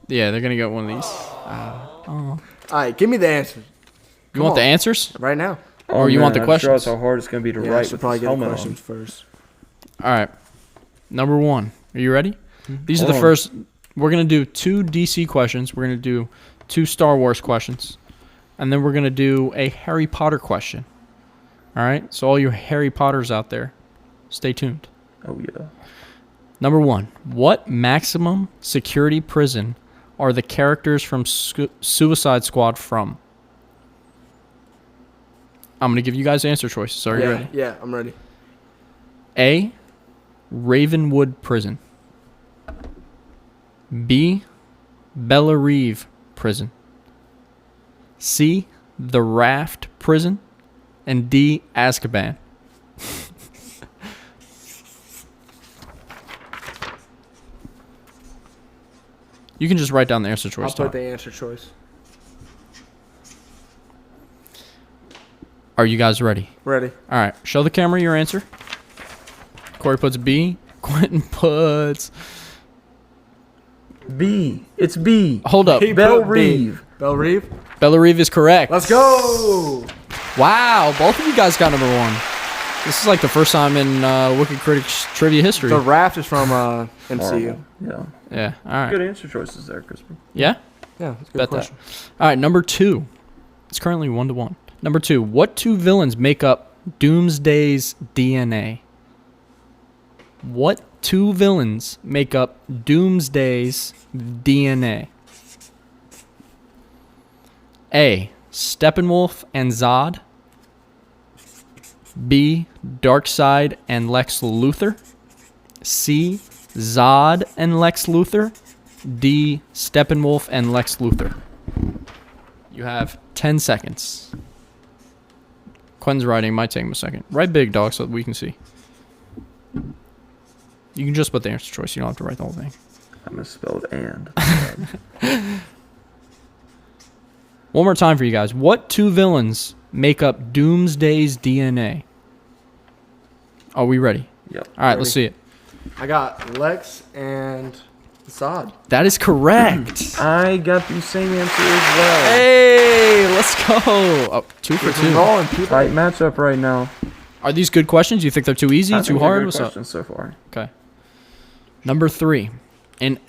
Yeah, they're gonna get one of these. All right, give me the answer You want the on. answers, right now. or you want the questions? how hard it's going to be to Yeah, I should probably get the questions first. All right. Number 1. Are you ready? These are the Hold on. first. We're going to do 2 DC questions. We're going to do 2 Star Wars questions. And then we're going to do a Harry Potter question. All right? So all you Harry Potters out there, stay tuned. Oh, yeah. Number 1. What maximum security prison are the characters from Suicide Squad from? I'm going to give you guys answer choices. Are you ready? Yeah, I'm ready. A. Ravenwood Prison. B. Bella Reeve Prison. C. The Raft Prison. And D. Azkaban. You can just write down the answer choice. I'll put Tom. the answer choice. Are you guys ready? Ready. All right. Show the camera your answer. Cory puts B. Quinten puts... B. It's B. Hold up. He Belle put B. Reeve. Belle Reeve. Bella Reeve is correct. Let's go. Wow. Both of you guys got number 1. This is like the first time in Wicked Critics trivia history. The Raft is from MCU. Yeah. Yeah. All right. Good answer choices there, Crispin. Yeah? Yeah, that's a good Bet question. that. All right. Number 2. It's currently 1-1. Number 2. What 2 villains make up Doomsday's DNA? What 2 villains make up Doomsday's DNA? A. Steppenwolf and Zod. B. Darkseid and Lex Luthor. C. Zod and Lex Luthor. D. Steppenwolf and Lex Luthor. You have 10 seconds. Quentin's writing. Might take him a second. Write big, dog, so that we can see. You can just put the answer choice. You don't have to write the whole thing. I misspelled and. One more time for you guys. What 2 villains make up Doomsday's DNA? Are we ready? Yep. All right, let's see it. I got Lex and Zod. That is correct. I got the same answer as well. Hey, let's go. Oh, 2 for 2. Rolling, people. Tight matchup right now. Are these good questions? You think they're too easy, I too think they're hard? good What's up? questions so far. Okay. Number 3. In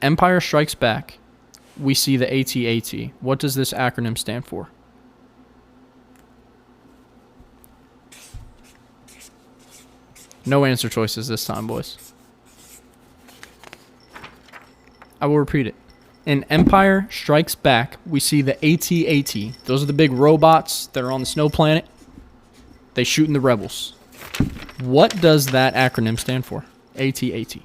Empire Strikes Back, we see the AT-AT. What does this acronym stand for? No answer choices this time, boys. I will repeat it. In Empire Strikes Back, we see the AT-AT. Those are the big robots that are on the snow planet. They shooting the rebels. What does that acronym stand for? AT-AT.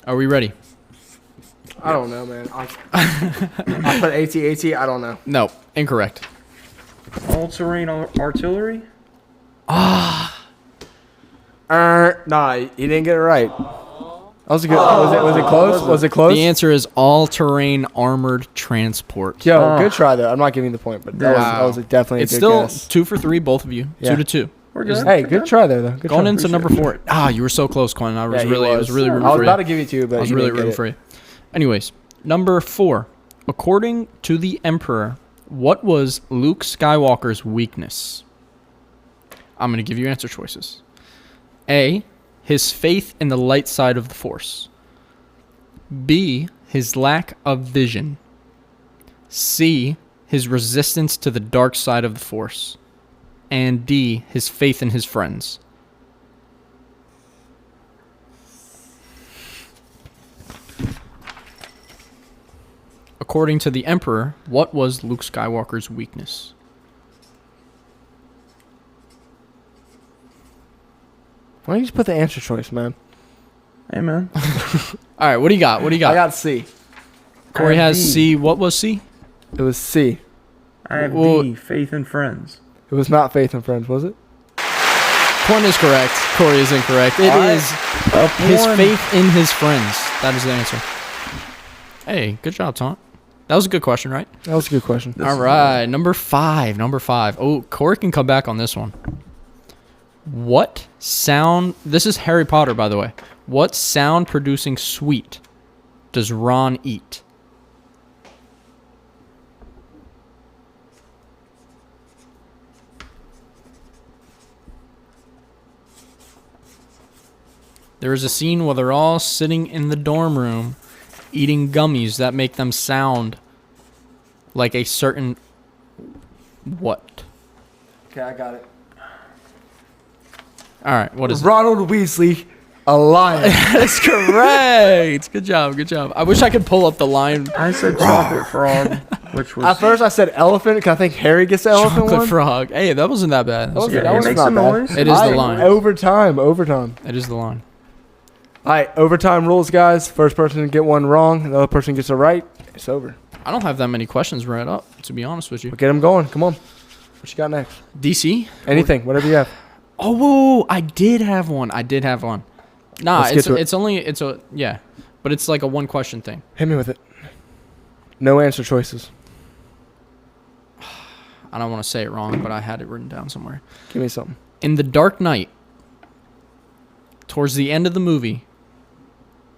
Are we ready? I don't know, man. I put AT-AT. I don't know. No, incorrect. All-terrain artillery? Nah, you didn't get it right. That was a good. Was it close? Was it close? The answer is all-terrain armored transport. Yo, good try though. I'm not giving you the point, but that was definitely It's a good still guess. 2 for 3, both of you. Yeah. 2-2. We're good. Hey, good try there though. Good Going try. into number 4. You were so close, Quinten. I was Yeah, really rooting I was for about you. to give you 2, but I was you really didn't get rooting it. for you. Anyways, number 4. According to the Emperor, what was Luke Skywalker's weakness? I'm going to give you answer choices. A, his faith in the light side of the Force. B, his lack of vision. C, his resistance to the dark side of the Force. And D, his faith in his friends. According to the Emperor, what was Luke Skywalker's weakness? Why don't you just put the answer choice, man? Hey, man. All right, what do you got? What do you got? I got C. Corey I have has D. C. What was C? It was C. I have Well- D, faith in friends. It was not Faith and Friends, was it? Quinten is correct. Corey is incorrect. It is his faith in his friends. That is the answer. Hey, good job, Taunt. That was a good question, right? That was a good question. All right, number 5. Number 5. Oh, Corey can come back on this one. What sound... This is Harry Potter, by the way. What sound-producing sweet does Ron eat? There is a scene where they're all sitting in the dorm room eating gummies that make them sound like a certain... What? Okay, I got it. All right, what is it? Ronald Weasley, a lion. That's correct. Good job, good job. I wish I could pull up the line. I said chocolate frog, which was... At first, I said elephant because I think Harry gets the elephant Chocolate one. frog. Hey, that wasn't that bad. That was, Yeah, that it was makes not a bad. noise. It is the line. Overtime. It is the line. All right, overtime rules, guys. First person to get one wrong, the other person gets it right. It's over. I don't have that many questions right up, to be honest with you. But get them going. Come on. What you got next? DC? Anything, whatever you have. Oh, whoa, I did have one. Nah, Let's get to it. it's a, yeah. But it's like a one question thing. Hit me with it. No answer choices. I don't want to say it wrong, but I had it written down somewhere. Give me something. In The Dark Knight, towards the end of the movie,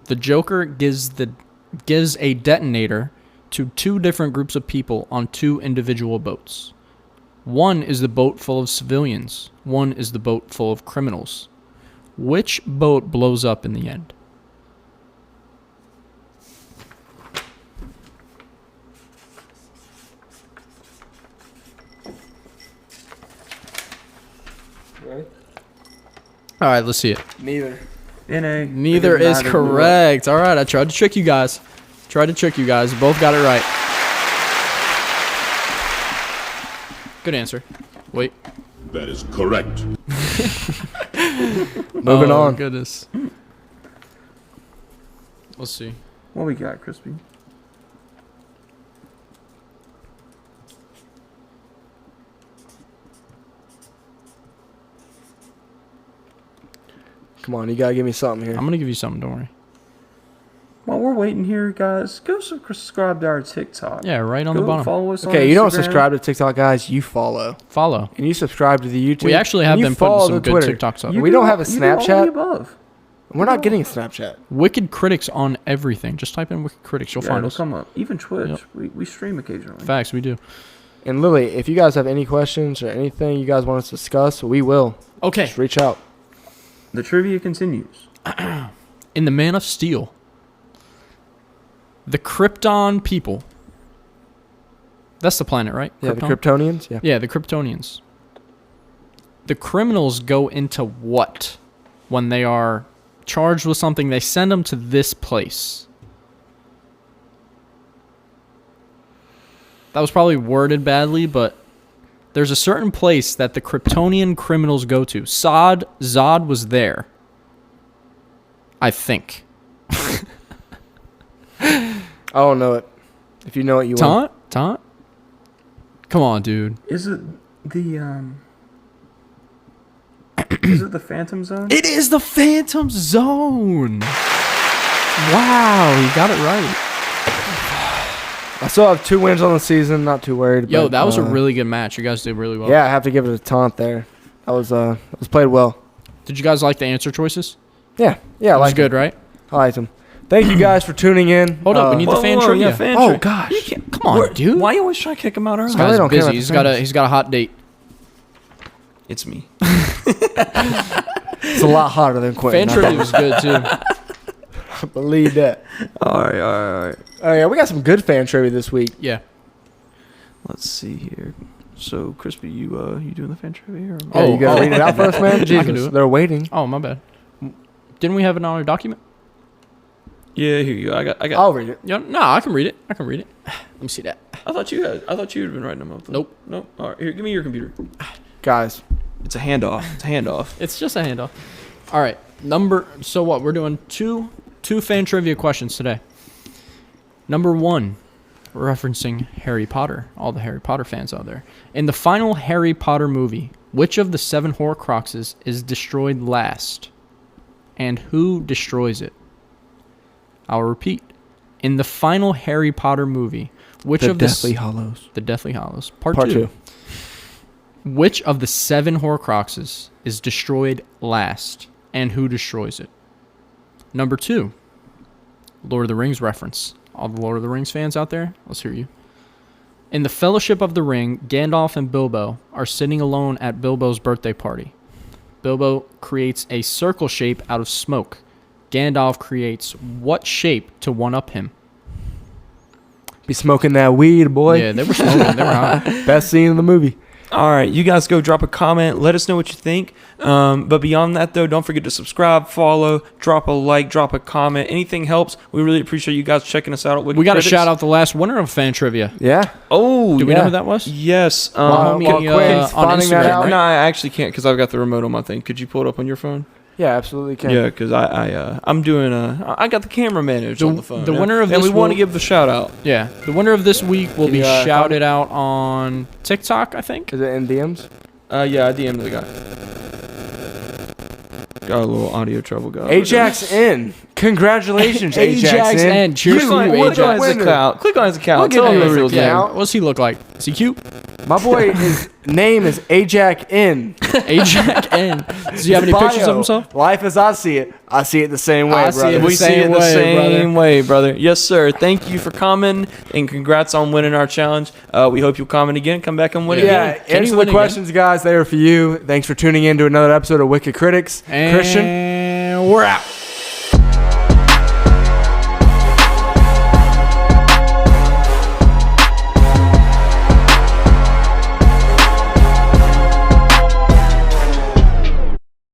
the Joker gives a detonator to 2 different groups of people on 2 individual boats. One is the boat full of civilians. One is the boat full of criminals. Which boat blows up in the end? Ready? All right, let's see it. Neither. NA. Neither is correct. All right, I tried to trick you guys. You both got it right. Good answer. Wait. That is correct. Moving Oh, on. Goodness. Let's see. What we got, Crispy? Come on, you gotta give me something here. I'm gonna give you something. Don't worry. While we're waiting here, guys, go subscribe to our TikTok. Yeah, right on Go the bottom. follow us on Okay, you don't Instagram. subscribe to TikTok, guys. You follow. Follow. And you subscribe to the YouTube. We actually have and you been putting follow some the good Twitter. TikToks up. You We do don't have a you do all Snapchat. the above. We're not getting a Snapchat. Wicked Critics on everything. Just type in Wicked Critics. You'll Yeah, find it'll us. come up. Even Twitch. Yep. We stream occasionally. Facts, we do. And Lily, if you guys have any questions or anything you guys want us to discuss, we will. Okay. Just reach out. The trivia continues. In the Man of Steel, the Krypton people. That's the planet, right? Yeah, the Krypton? Kryptonians. Yeah. Yeah, the Kryptonians. The criminals go into what when they are charged with something? They send them to this place. That was probably worded badly, but There's a certain place that the Kryptonian criminals go to. Zod was there. I think. I don't know it. If you know it, you win. Taunt? Come on, dude. Is it the Is it the Phantom Zone? It is the Phantom Zone. Wow, he got it right. I still have 2 wins on the season. Not too worried. Yo, but, that was a really good match. You guys did really well. Yeah, I have to give it a taunt there. That was played well. Did you guys like the answer choices? Yeah, I It was like good, right? I liked them. Thank you guys for tuning in. Hold up, we need the fan trivia. Oh gosh, Come on, dude. Why you always trying to kick him out early? This I really guy's don't care busy. about the He's got a hot date. It's me. it's a lot hotter than Quinten. Fan trivia was good too. Believe that. All right. Oh yeah, we got some good fan trivia this week. Yeah. Let's see here. So, Crispy, you doing the fan trivia? Or Yeah, you gotta read it out first, man. Jesus, can do it. they're waiting. Oh, my bad. Didn't we have it on our document? Yeah, here you go. I got. I'll read it. Yeah, no, I can read it. Let me see that. I thought you had been writing them up. Though. Nope. All right, here, give me your computer. Guys, It's a handoff. It's just a handoff. All right. So what? We're doing two fan trivia questions today. Number 1, referencing Harry Potter. All the Harry Potter fans out there. In the final Harry Potter movie, which of the 7 Horcruxes is destroyed last? And who destroys it? I'll repeat. In the final Harry Potter movie, which the of the Deathly Hallows. The Deathly Hallows. Part 2. 2. Which of the 7 Horcruxes is destroyed last, and who destroys it? Number 2, Lord of the Rings reference. All the Lord of the Rings fans out there, let's hear you. In the Fellowship of the Ring, Gandalf and Bilbo are sitting alone at Bilbo's birthday party. Bilbo creates a circle shape out of smoke. Gandalf creates what shape to one-up him? Be smoking that weed, boy. Yeah, they were smoking. They were hot. Best scene in the movie. All right, you guys go drop a comment. Let us know what you think. But beyond that, though, don't forget to subscribe, follow, drop a like, drop a comment. Anything helps. We really appreciate you guys checking us out at Wicked We got to Critics. shout out the last winner of fan trivia. Yeah. Oh, Do we know who that was? Yes. While Quinten's on finding that Instagram, out. right? No, I actually can't because I've got the remote on my thing. Could you pull it up on your phone? Yeah, absolutely can. Yeah, because I'm doing I got the camera manager on the phone. the winner of and this we want to will- give the shout out. Yeah, the winner of this week will Can be you, shouted out on TikTok, I think. Is it in DMs? Yeah, I DM'd the guy. Got a little audio trouble, guys. Ajax in. Congratulations, Ajax in. and cheers to you, Click on Ajax. his account. Click on his account. Look Tell at him the his real account. name. What's he look like? Is he cute? My boy, his name is Ajax in. Ajax N. Does he have any pictures of Bio. himself? Life as I see it the same way, I brother. see it We see it the way, same way, brother. Yes, sir. Thank you for coming, and congrats on winning our challenge. We hope you'll comment again. Come back and win Yeah, again. Can he answer win the again? questions, guys. They are for you. Thanks for tuning in to another episode of Wicked Critics. And Christian. we're out.